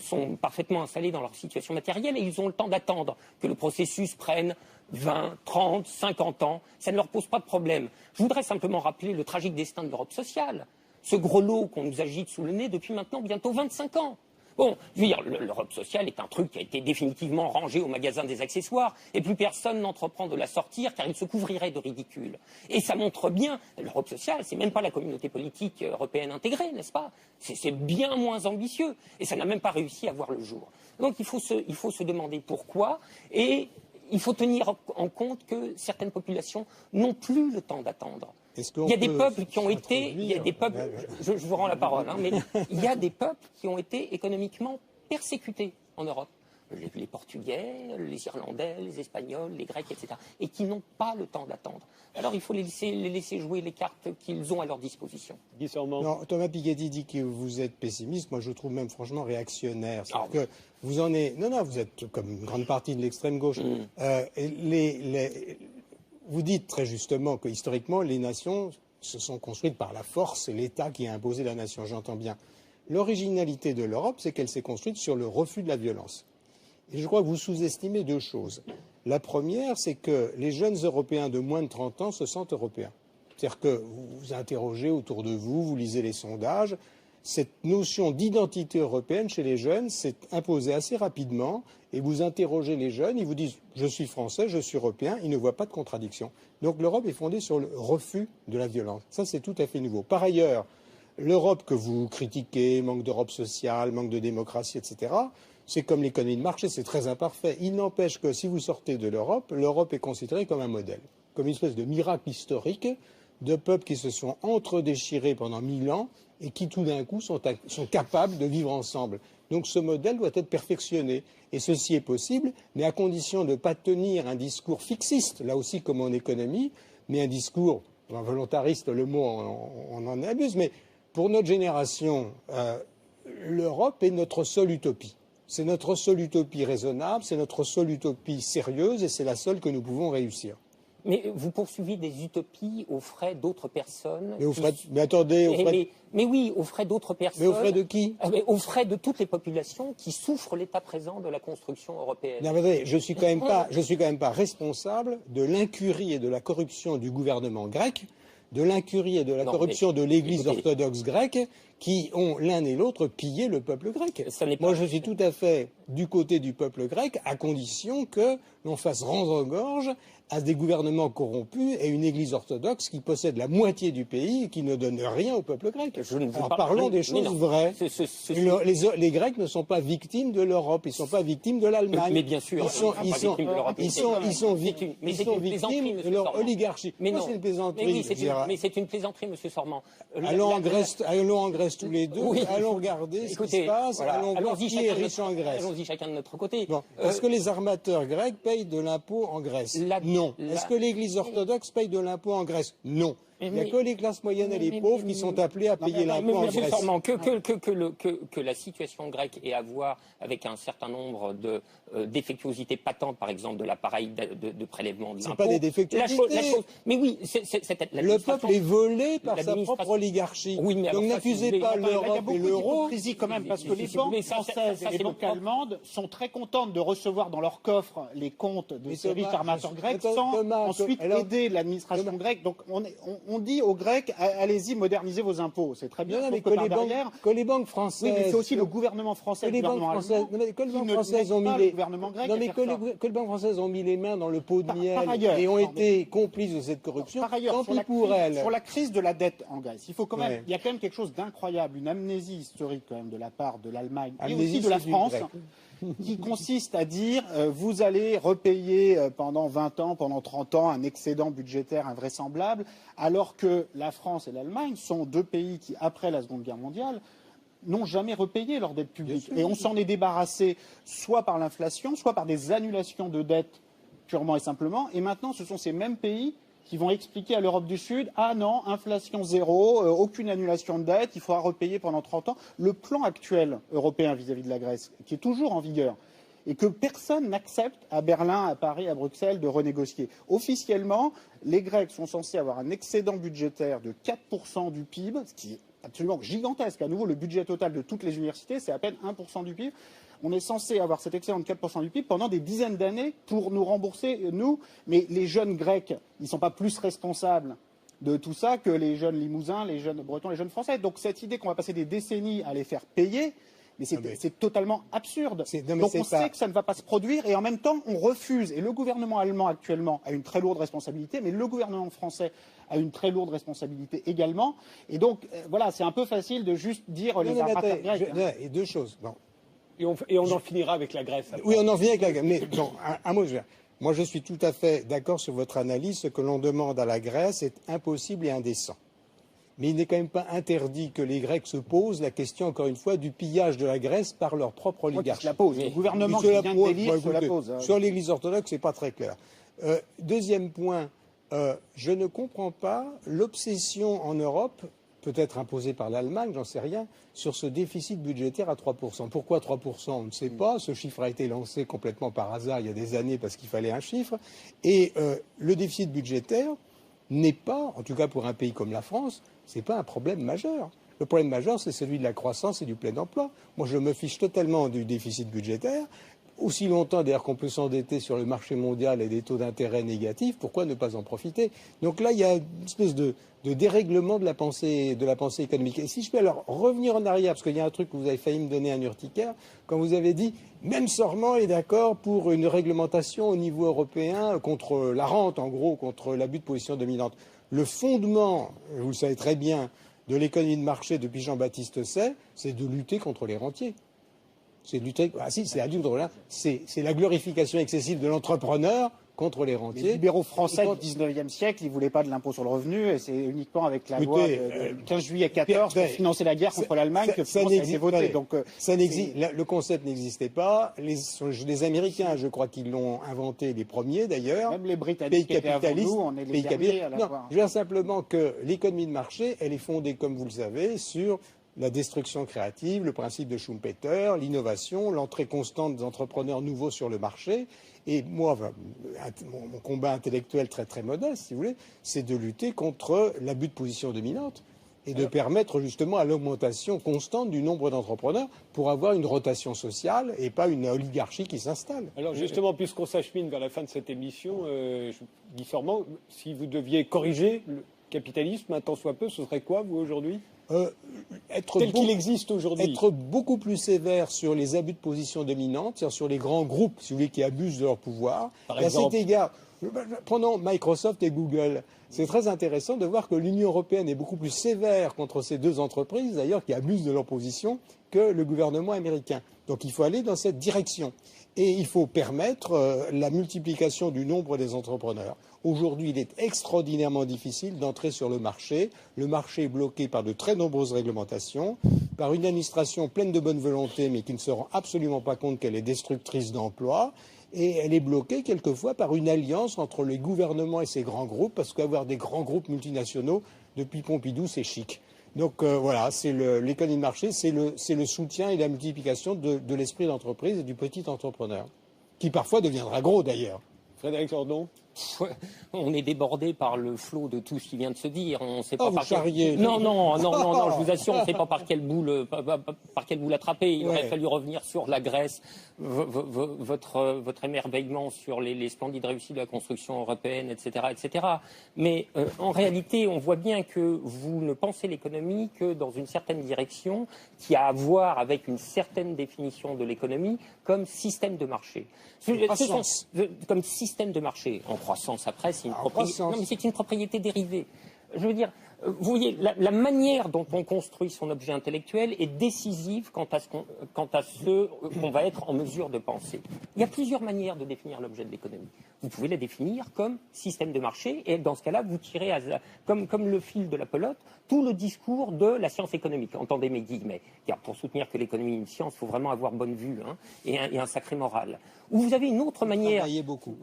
sont parfaitement installés dans leur situation matérielle et ils ont le temps d'attendre que le processus prenne 20, 30, 50 ans. Ça ne leur pose pas de problème. Je voudrais simplement rappeler le tragique destin de l'Europe sociale, ce gros lot qu'on nous agite sous le nez depuis maintenant bientôt 25 ans. Bon, je veux dire, l'Europe sociale est un truc qui a été définitivement rangé au magasin des accessoires et plus personne n'entreprend de la sortir car il se couvrirait de ridicule. Et ça montre bien, l'Europe sociale, c'est même pas la communauté politique européenne intégrée, n'est-ce pas? C'est bien moins ambitieux et ça n'a même pas réussi à voir le jour. Donc il faut se demander pourquoi et il faut tenir en compte que certaines populations n'ont plus le temps d'attendre. Il y a des peuples qui ont été, je vous rends la parole, mais il y a des peuples qui ont été économiquement persécutés en Europe. Les Portugais, les Irlandais, les Espagnols, les Grecs, etc. Et qui n'ont pas le temps d'attendre. Alors il faut les laisser jouer les cartes qu'ils ont à leur disposition. Non, Thomas Piketty dit que vous êtes pessimiste. Moi, je trouve même franchement réactionnaire. Que vous en êtes... Non, vous êtes comme une grande partie de l'extrême gauche. Vous dites très justement que historiquement, les nations se sont construites par la force, c'est l'État qui a imposé la nation, j'entends bien. L'originalité de l'Europe, c'est qu'elle s'est construite sur le refus de la violence. Et je crois que vous sous-estimez deux choses. La première, c'est que les jeunes Européens de moins de 30 ans se sentent européens. C'est-à-dire que vous vous interrogez autour de vous, vous lisez les sondages. Cette notion d'identité européenne chez les jeunes s'est imposée assez rapidement. Et vous interrogez les jeunes, ils vous disent « je suis français, je suis européen », ils ne voient pas de contradiction. Donc l'Europe est fondée sur le refus de la violence. Ça, c'est tout à fait nouveau. Par ailleurs, l'Europe que vous critiquez, manque d'Europe sociale, manque de démocratie, etc., c'est comme l'économie de marché, c'est très imparfait. Il n'empêche que si vous sortez de l'Europe, l'Europe est considérée comme un modèle, comme une espèce de miracle historique de peuples qui se sont entre-déchirés pendant 1000 ans et qui tout d'un coup sont capables de vivre ensemble. Donc ce modèle doit être perfectionné. Et ceci est possible, mais à condition de ne pas tenir un discours fixiste, là aussi comme en économie, mais un discours volontariste, le mot on en abuse, mais pour notre génération, l'Europe est notre seule utopie. C'est notre seule utopie raisonnable, c'est notre seule utopie sérieuse et c'est la seule que nous pouvons réussir. Mais vous poursuivez des utopies aux frais d'autres personnes. Mais attendez, mais oui, aux frais d'autres personnes. Mais aux frais de qui? Aux frais de toutes les populations qui souffrent l'état présent de la construction européenne. Non, mais attendez, je suis quand même pas responsable de l'incurie et de la corruption du gouvernement grec, de l'incurie et de la corruption de l'Église orthodoxe grecque, qui ont l'un et l'autre pillé le peuple grec. Moi, je suis tout à fait du côté du peuple grec, à condition que l'on fasse rendre gorge à des gouvernements corrompus et une Église orthodoxe qui possède la moitié du pays et qui ne donne rien au peuple grec. Alors parlons des choses vraies. Les Grecs ne sont pas victimes de l'Europe, ils ne sont pas victimes de l'Allemagne. Mais bien sûr, ils sont victimes de leur oligarchie. Mais non, c'est une plaisanterie. Mais c'est une plaisanterie, Monsieur Sormand. Allons en Grèce tous les deux, allons regarder ce qui se passe, allons voir qui est riche en Grèce. Allons-y chacun de notre côté. Est-ce que les armateurs grecs payent de l'impôt en Grèce? Non. Est-ce que l'Église orthodoxe paye de l'impôt en Grèce? Non. Il n'y a que les classes moyennes et les pauvres qui sont appelés à payer l'impôt en Grèce. Que la situation grecque ait à voir avec un certain nombre défectuosités patentes, par exemple de l'appareil de prélèvement de l'impôt. Ce n'est pas des défectuosités. Mais oui, le peuple est volé par sa propre oligarchie. Oui, mais donc n'accusez pas l'Europe et l'euro. Il y a beaucoup quand même, parce que les banques françaises et les banques allemandes sont très contentes de recevoir dans leur coffre les comptes de ces riches armateurs grecs sans ensuite aider l'administration grecque. Donc on dit aux Grecs, allez-y, modernisez vos impôts. C'est très bien. Mais que les banques françaises. Oui, mais c'est aussi le gouvernement français, que les banques françaises ont mis les mains dans le pot de miel et ont été complices de cette corruption. Par ailleurs, sur la crise de la dette en Grèce, il y a quand même quelque chose d'incroyable, une amnésie historique quand même de la part de l'Allemagne et aussi de la France, qui consiste à dire vous allez repayer pendant 20 ans, pendant 30 ans un excédent budgétaire invraisemblable, alors que la France et l'Allemagne sont deux pays qui, après la Seconde Guerre mondiale, n'ont jamais repayé leur dette publique. Et on s'en est débarrassé soit par l'inflation, soit par des annulations de dettes purement et simplement. Et maintenant, ce sont ces mêmes pays qui vont expliquer à l'Europe du Sud, ah non, inflation zéro, aucune annulation de dette, il faudra repayer pendant 30 ans. Le plan actuel européen vis-à-vis de la Grèce, qui est toujours en vigueur, et que personne n'accepte à Berlin, à Paris, à Bruxelles de renégocier. Officiellement, les Grecs sont censés avoir un excédent budgétaire de 4% du PIB, ce qui est absolument gigantesque. À nouveau, le budget total de toutes les universités, c'est à peine 1% du PIB. On est censé avoir cet excédent de 4% du PIB pendant des dizaines d'années pour nous rembourser, nous. Mais les jeunes Grecs, ils ne sont pas plus responsables de tout ça que les jeunes Limousins, les jeunes Bretons, les jeunes Français. Donc cette idée qu'on va passer des décennies à les faire payer, mais c'est totalement absurde. Donc on sait que ça ne va pas se produire et en même temps on refuse. Et le gouvernement allemand actuellement a une très lourde responsabilité, mais le gouvernement français a une très lourde responsabilité également. Et donc voilà, c'est un peu facile de juste dire les armateurs grecs. Et deux choses. Bon. Et on en finira avec la Grèce. Après. Oui, on en finira avec la Grèce. Mais bon, un mot, moi je suis tout à fait d'accord sur votre analyse. Ce que l'on demande à la Grèce est impossible et indécent. Mais il n'est quand même pas interdit que les Grecs se posent la question, encore une fois, du pillage de la Grèce par leur propre oligarchie. La pose. Le gouvernement qui vient de d'élire se la pose. Sur l'Église orthodoxe, c'est pas très clair. Deuxième point, je ne comprends pas l'obsession en Europe, peut-être imposée par l'Allemagne, j'en sais rien, sur ce déficit budgétaire à 3%. Pourquoi 3%? On ne sait pas. Ce chiffre a été lancé complètement par hasard il y a des années parce qu'il fallait un chiffre. Et le déficit budgétaire n'est pas, en tout cas pour un pays comme la France, ce n'est pas un problème majeur. Le problème majeur, c'est celui de la croissance et du plein emploi. Moi, je me fiche totalement du déficit budgétaire. Aussi longtemps, d'ailleurs, qu'on peut s'endetter sur le marché mondial et des taux d'intérêt négatifs, pourquoi ne pas en profiter? Donc là, il y a une espèce de dérèglement de la pensée économique. Et si je peux alors revenir en arrière, parce qu'il y a un truc que vous avez failli me donner un urticaire, quand vous avez dit, même Sorman est d'accord pour une réglementation au niveau européen contre la rente, en gros, contre l'abus de position dominante. Le fondement, vous le savez très bien, de l'économie de marché depuis Jean-Baptiste Say, c'est de lutter contre les rentiers. C'est de lutter. Ah si, c'est la glorification excessive de l'entrepreneur contre les rentiers. Les libéraux français du XIXe siècle, ils ne voulaient pas de l'impôt sur le revenu, et c'est uniquement avec la loi du 15 juillet 14 pour financer la guerre contre l'Allemagne que ça a été voté. Donc, le concept n'existait pas. Les Américains, je crois qu'ils l'ont inventé les premiers d'ailleurs. Même les Britanniques pays capitalistes, on est les derniers à l'avoir. Non, je veux dire simplement que l'économie de marché, elle est fondée, comme vous le savez, sur la destruction créative, le principe de Schumpeter, l'innovation, l'entrée constante des entrepreneurs nouveaux sur le marché. Et moi, mon combat intellectuel très très modeste, si vous voulez, c'est de lutter contre l'abus de position dominante et de permettre justement à l'augmentation constante du nombre d'entrepreneurs pour avoir une rotation sociale et pas une oligarchie qui s'installe. Alors justement, puisqu'on s'achemine vers la fin de cette émission, je dis Sorman, si vous deviez corriger le capitalisme, un tant soit peu, ce serait quoi, vous, aujourd'hui ? Tel qu'il existe aujourd'hui. Être beaucoup plus sévère sur les abus de position dominante, c'est-à-dire sur les grands groupes, si vous voulez, qui abusent de leur pouvoir. Par exemple. À cet égard, prenons Microsoft et Google. C'est très intéressant de voir que l'Union européenne est beaucoup plus sévère contre ces deux entreprises, d'ailleurs, qui abusent de leur position, que le gouvernement américain. Donc il faut aller dans cette direction. Et il faut permettre la multiplication du nombre des entrepreneurs. Aujourd'hui, il est extraordinairement difficile d'entrer sur le marché. Le marché est bloqué par de très nombreuses réglementations, par une administration pleine de bonne volonté, mais qui ne se rend absolument pas compte qu'elle est destructrice d'emplois. Et elle est bloquée quelquefois par une alliance entre les gouvernements et ces grands groupes, parce qu'avoir des grands groupes multinationaux, depuis Pompidou, c'est chic. Donc voilà, c'est l'économie de marché, c'est le soutien et la multiplication de l'esprit d'entreprise et du petit entrepreneur, qui parfois deviendra gros d'ailleurs. Frédéric Lordon. On est débordé par le flot de tout ce qui vient de se dire. On sait pas par quel... Non, je vous assure, on ne sait pas par quelle boule attraper. Il aurait fallu revenir sur la Grèce, votre émerveillement sur les splendides réussites de la construction européenne, etc., etc. Mais en réalité, on voit bien que vous ne pensez l'économie que dans une certaine direction qui a à voir avec une certaine définition de l'économie comme système de marché. Comme système de marché. En croissance après, c'est une propriété dérivée. Je veux dire, vous voyez, la manière dont on construit son objet intellectuel est décisive quant à ce qu'on va être en mesure de penser. Il y a plusieurs manières de définir l'objet de l'économie. Vous pouvez la définir comme système de marché, et dans ce cas-là, vous tirez comme le fil de la pelote tout le discours de la science économique. Entendez mes guillemets. Car pour soutenir que l'économie est une science, il faut vraiment avoir bonne vue et un sacré moral. Ou vous avez une autre manière. Travaillez beaucoup.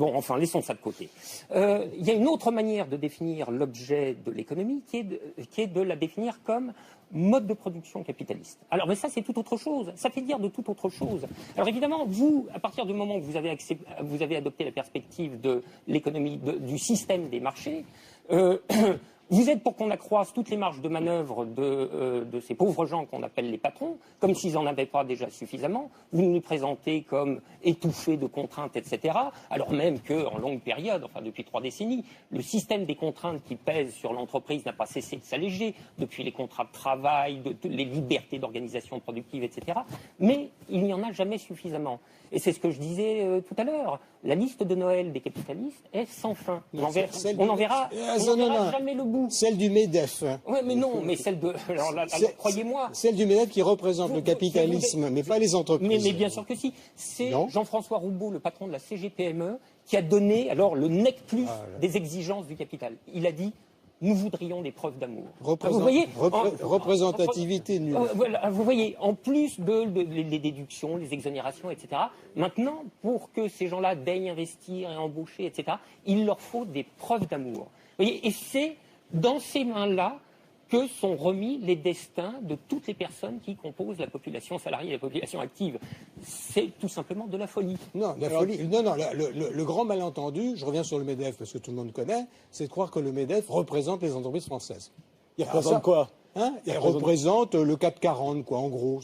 Enfin, laissons ça de côté. Il y a une autre manière de définir l'objet de l'économie qui est de la définir comme mode de production capitaliste. Alors, mais ça, c'est tout autre chose. Ça fait dire de tout autre chose. Alors, évidemment, vous, à partir du moment où vous avez adopté la perspective de l'économie, du système des marchés, vous êtes pour qu'on accroisse toutes les marges de manœuvre de ces pauvres gens qu'on appelle les patrons, comme s'ils n'en avaient pas déjà suffisamment. Vous nous présentez comme étouffés de contraintes, etc. Alors même qu'en longue période, enfin depuis 3 décennies, le système des contraintes qui pèsent sur l'entreprise n'a pas cessé de s'alléger, depuis les contrats de travail, les libertés d'organisation productive, etc. Mais il n'y en a jamais suffisamment. Et c'est ce que je disais tout à l'heure. La liste de Noël des capitalistes est sans fin. On n'en verra jamais le bout. Celle du MEDEF. Oui, mais non, mais celle de... Alors, croyez-moi. Celle du MEDEF qui représente le capitalisme, mais pas les entreprises. Mais bien sûr que si. C'est Jean-François Roubaud, le patron de la CGPME, qui a donné alors le nec plus des exigences du capital. Il a dit... Nous voudrions des preuves d'amour. Vous voyez, représentativité nulle. Vous voyez, en plus les déductions, les exonérations, etc., maintenant, pour que ces gens-là daignent investir et embaucher, etc., il leur faut des preuves d'amour. Et c'est dans ces mains-là que sont remis les destins de toutes les personnes qui composent la population salariée et la population active. C'est tout simplement de la folie. Non, le grand malentendu, je reviens sur le MEDEF parce que tout le monde connaît, c'est de croire que le MEDEF représente les entreprises françaises. Il représente quoi? Il représente le CAC 40, quoi, en gros.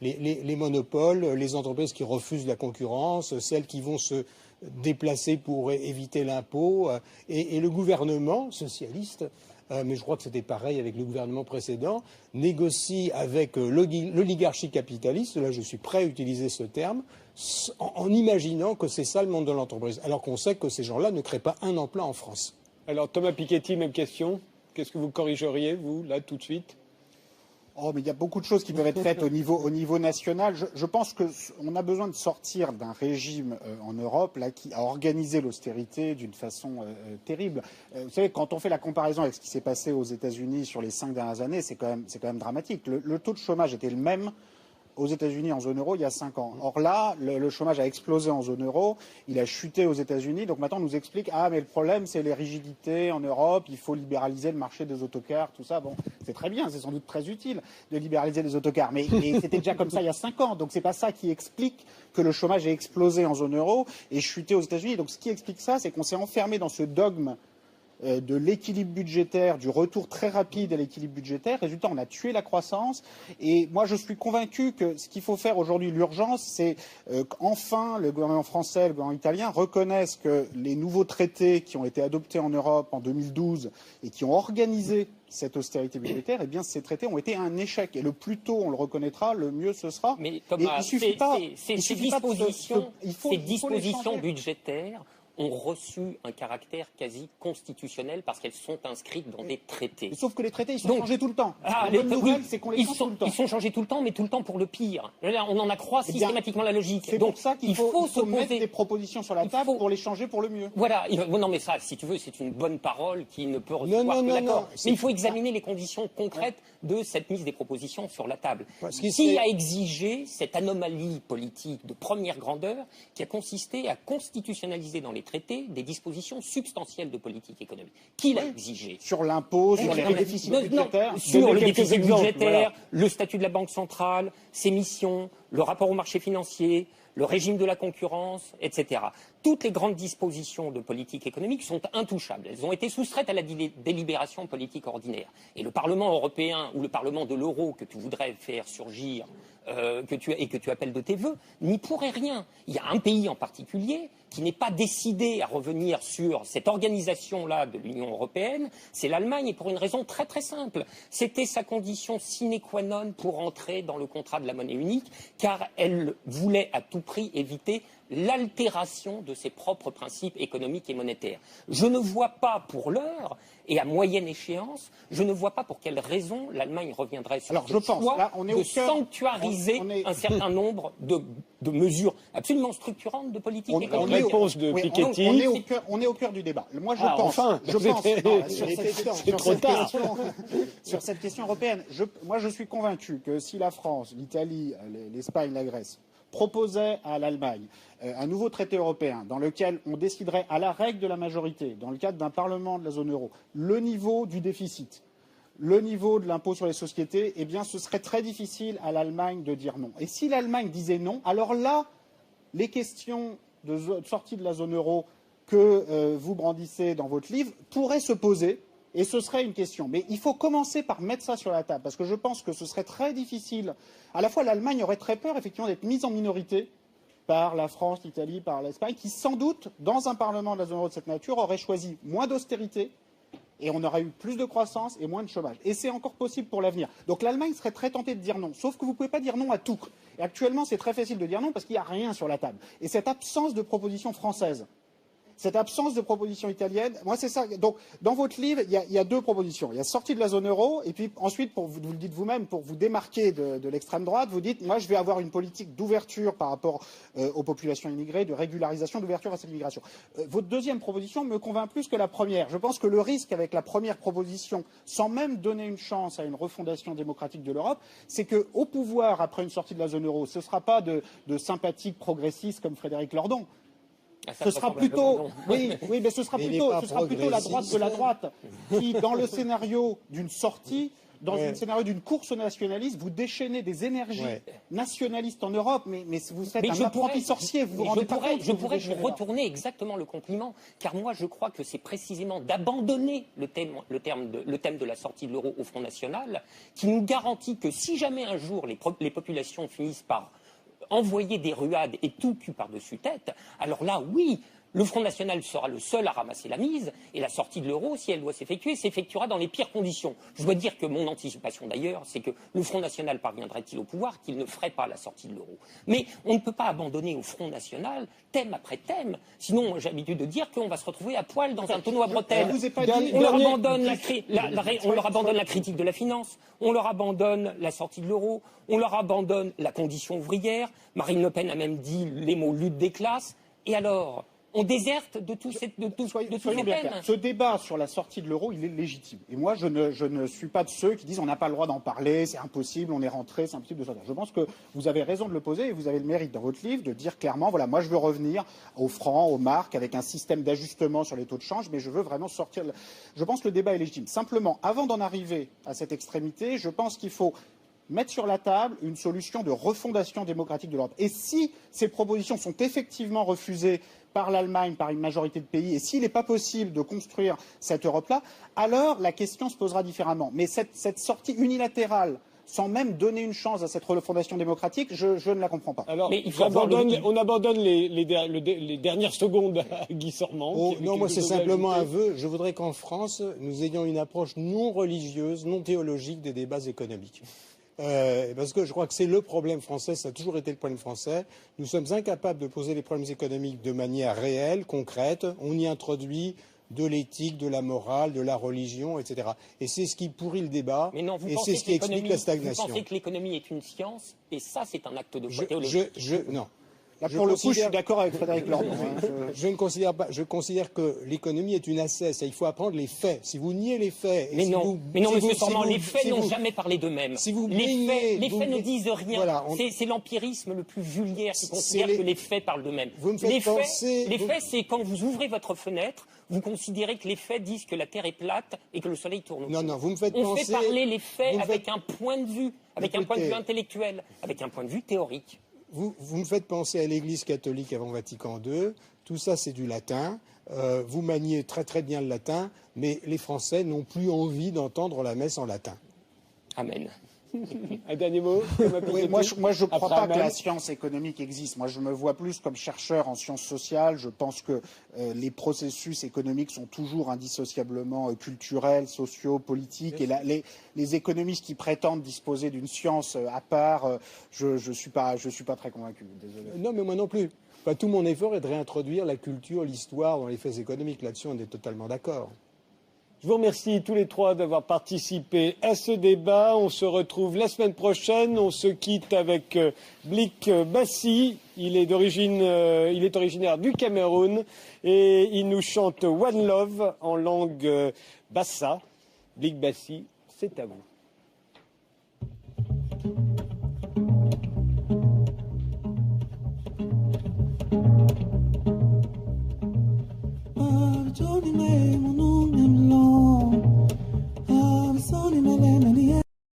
Les monopoles, les entreprises qui refusent la concurrence, celles qui vont se déplacer pour éviter l'impôt, et le gouvernement socialiste, mais je crois que c'était pareil avec le gouvernement précédent, négocie avec l'oligarchie capitaliste, là je suis prêt à utiliser ce terme, en imaginant que c'est ça le monde de l'entreprise, alors qu'on sait que ces gens-là ne créent pas un emploi en France. Alors Thomas Piketty, même question. Qu'est-ce que vous corrigeriez, vous, là, tout de suite? Oh, mais il y a beaucoup de choses qui peuvent être faites au niveau national. Je pense qu'on a besoin de sortir d'un régime en Europe là, qui a organisé l'austérité d'une façon terrible. Vous savez, quand on fait la comparaison avec ce qui s'est passé aux États-Unis sur les 5 dernières années, c'est quand même dramatique. Le taux de chômage était le même aux États-Unis en zone euro il y a 5 ans. Or là, le chômage a explosé en zone euro, il a chuté aux États-Unis. Donc maintenant, on nous explique mais le problème, c'est les rigidités en Europe, il faut libéraliser le marché des autocars, tout ça. Bon, c'est très bien, c'est sans doute très utile de libéraliser les autocars, mais c'était déjà comme ça il y a 5 ans. Donc c'est pas ça qui explique que le chômage ait explosé en zone euro et chuté aux États-Unis. Donc ce qui explique ça, c'est qu'on s'est enfermé dans ce dogme de l'équilibre budgétaire, du retour très rapide à l'équilibre budgétaire. Résultat, on a tué la croissance. Et moi, je suis convaincu que ce qu'il faut faire aujourd'hui, l'urgence, c'est qu'enfin le gouvernement français, le gouvernement italien reconnaissent que les nouveaux traités qui ont été adoptés en Europe en 2012 et qui ont organisé cette austérité budgétaire, eh bien, ces traités ont été un échec. Et le plus tôt on le reconnaîtra, le mieux ce sera. Mais Thomas, ces dispositions budgétaires ont reçu un caractère quasi constitutionnel parce qu'elles sont inscrites dans des traités. Sauf que les traités, ils sont changés tout le temps. La bonne nouvelle, c'est qu'on les change tout le temps. Ils sont changés tout le temps, mais tout le temps pour le pire. On en accroît systématiquement la logique. C'est pour ça qu'il faut mettre des propositions sur la table pour les changer pour le mieux. Voilà. Non, mais ça, si tu veux, c'est une bonne parole qui ne peut recevoir que d'accord. Mais il faut examiner les conditions concrètes de cette mise des propositions sur la table. Qui a exigé cette anomalie politique de première grandeur qui a consisté à constitutionnaliser dans les traités des dispositions substantielles de politique économique. Qui l'a exigé? Sur l'impôt, sur les déficits budgétaires. Sur le déficit budgétaire, le statut de la Banque centrale, ses missions, le rapport au marché financier, le régime de la concurrence, etc. Toutes les grandes dispositions de politique économique sont intouchables. Elles ont été soustraites à la délibération politique ordinaire. Et le Parlement européen ou le Parlement de l'euro que tu voudrais faire surgir que tu appelles de tes vœux, n'y pourrait rien. Il y a un pays en particulier qui n'est pas décidé à revenir sur cette organisation-là de l'Union européenne, c'est l'Allemagne, et pour une raison très très simple. C'était sa condition sine qua non pour entrer dans le contrat de la monnaie unique, car elle voulait à tout prix éviter l'altération de ses propres principes économiques et monétaires. Je ne vois pas pour l'heure, et à moyenne échéance, je ne vois pas pour quelle raison l'Allemagne reviendrait sur ce choix de sanctuariser un certain nombre de mesures absolument structurantes de politique économique. Réponse de Piketty. On est au cœur du débat. Moi, sur cette question européenne, je suis convaincu que si la France, l'Italie, l'Espagne, la Grèce proposaient à l'Allemagne un nouveau traité européen dans lequel on déciderait à la règle de la majorité, dans le cadre d'un parlement de la zone euro, le niveau du déficit, le niveau de l'impôt sur les sociétés, eh bien ce serait très difficile à l'Allemagne de dire non. Et si l'Allemagne disait non, alors là, les questions de sortie de la zone euro que vous brandissez dans votre livre pourraient se poser. Et ce serait une question. Mais il faut commencer par mettre ça sur la table, parce que je pense que ce serait très difficile. À la fois, l'Allemagne aurait très peur, effectivement, d'être mise en minorité par la France, l'Italie, par l'Espagne, qui, sans doute, dans un parlement de la zone euro de cette nature, aurait choisi moins d'austérité, et on aurait eu plus de croissance et moins de chômage. Et c'est encore possible pour l'avenir. Donc l'Allemagne serait très tentée de dire non. Sauf que vous ne pouvez pas dire non à tout. Et actuellement, c'est très facile de dire non parce qu'il n'y a rien sur la table. Et cette absence de proposition française, cette absence de proposition italienne, moi c'est ça. Donc dans votre livre, il y a deux propositions. Il y a sortie de la zone euro, et puis ensuite, vous le dites vous-même, pour vous démarquer de l'extrême droite, vous dites, moi je vais avoir une politique d'ouverture par rapport aux populations immigrées, de régularisation, d'ouverture à cette immigration. Votre deuxième proposition me convainc plus que la première. Je pense que le risque avec la première proposition, sans même donner une chance à une refondation démocratique de l'Europe, c'est qu'au pouvoir, après une sortie de la zone euro, ce ne sera pas de sympathiques progressistes comme Frédéric Lordon. Ce sera plutôt, mais ce sera plutôt la droite de la droite qui, dans le scénario d'une sortie, dans un scénario d'une course nationaliste, vous déchaînez des énergies nationalistes en Europe, mais vous faites un apprenti sorcier. Vous vous rendez pas compte. Je pourrais vous retourner exactement le compliment, car moi je crois que c'est précisément d'abandonner le thème de la sortie de l'euro au Front National qui nous garantit que si jamais un jour les populations finissent par envoyer des ruades et tout cul par-dessus tête, alors là, oui, le Front National sera le seul à ramasser la mise et la sortie de l'euro, si elle doit s'effectuer, s'effectuera dans les pires conditions. Je dois dire que mon anticipation d'ailleurs, c'est que le Front National parviendrait-il au pouvoir, qu'il ne ferait pas la sortie de l'euro. Mais on ne peut pas abandonner au Front National, thème après thème. Sinon, j'ai l'habitude de dire qu'on va se retrouver à poil dans un tonneau à bretelles. On leur abandonne la critique de la finance, on leur abandonne la sortie de l'euro, on leur abandonne la condition ouvrière. Marine Le Pen a même dit les mots lutte des classes. Et alors, on déserte de tous ces thèmes. Ce débat sur la sortie de l'euro, il est légitime. Et moi, je ne suis pas de ceux qui disent on n'a pas le droit d'en parler, c'est impossible, on est rentré, c'est impossible de sortir. Je pense que vous avez raison de le poser et vous avez le mérite dans votre livre de dire clairement, voilà, moi je veux revenir au franc, aux marques, avec un système d'ajustement sur les taux de change, mais je veux vraiment sortir. Je pense que le débat est légitime. Simplement, avant d'en arriver à cette extrémité, je pense qu'il faut mettre sur la table une solution de refondation démocratique de l'Europe. Et si ces propositions sont effectivement refusées par l'Allemagne, par une majorité de pays, et s'il n'est pas possible de construire cette Europe-là, alors la question se posera différemment. Mais cette sortie unilatérale, sans même donner une chance à cette refondation démocratique, je ne la comprends pas. Alors, on abandonne les dernières secondes à Guy Sormand. Non, moi c'est simplement un vœu. Je voudrais qu'en France, nous ayons une approche non religieuse, non théologique des débats économiques. Parce que je crois que c'est le problème français, ça a toujours été le problème français. Nous sommes incapables de poser les problèmes économiques de manière réelle, concrète. On y introduit de l'éthique, de la morale, de la religion, etc. Et c'est ce qui pourrit le débat, et c'est ce qui explique la stagnation. Vous pensez que l'économie est une science, et ça c'est un acte de foi théologique. Non. Là, pour le coup, je suis d'accord avec Frédéric Lordon. Je ne considère pas. Je considère que l'économie est une assesse. Il faut apprendre les faits. Si vous niez les faits, Monsieur Sormand, les faits n'ont jamais parlé d'eux-mêmes. Si vous les faits ne disent rien. Voilà, c'est l'empirisme le plus vulgaire qui considère que les faits parlent d'eux-mêmes. Les faits, c'est quand vous ouvrez votre fenêtre, vous considérez que les faits disent que la Terre est plate et que le Soleil tourne. Non, vous me faites penser. On fait parler les faits avec un point de vue, avec un point de vue intellectuel, avec un point de vue théorique. Vous me faites penser à l'Église catholique avant Vatican II. Tout ça, c'est du latin. Vous maniez très très bien le latin, mais les Français n'ont plus envie d'entendre la messe en latin. Amen. Un dernier mot. Oui, moi, je ne crois pas que la science économique existe. Moi, je me vois plus comme chercheur en sciences sociales. Je pense que les processus économiques sont toujours indissociablement culturels, sociaux, politiques. Et les économistes qui prétendent disposer d'une science à part, je suis pas très convaincu. Désolé. Non, mais moi non plus. Enfin, tout mon effort est de réintroduire la culture, l'histoire dans les faits économiques. Là-dessus, on est totalement d'accord. Je vous remercie tous les trois d'avoir participé à ce débat. On se retrouve la semaine prochaine. On se quitte avec Blik Bassi. Il est originaire du Cameroun et il nous chante One Love en langue bassa. Blik Bassi, c'est à vous. Johnny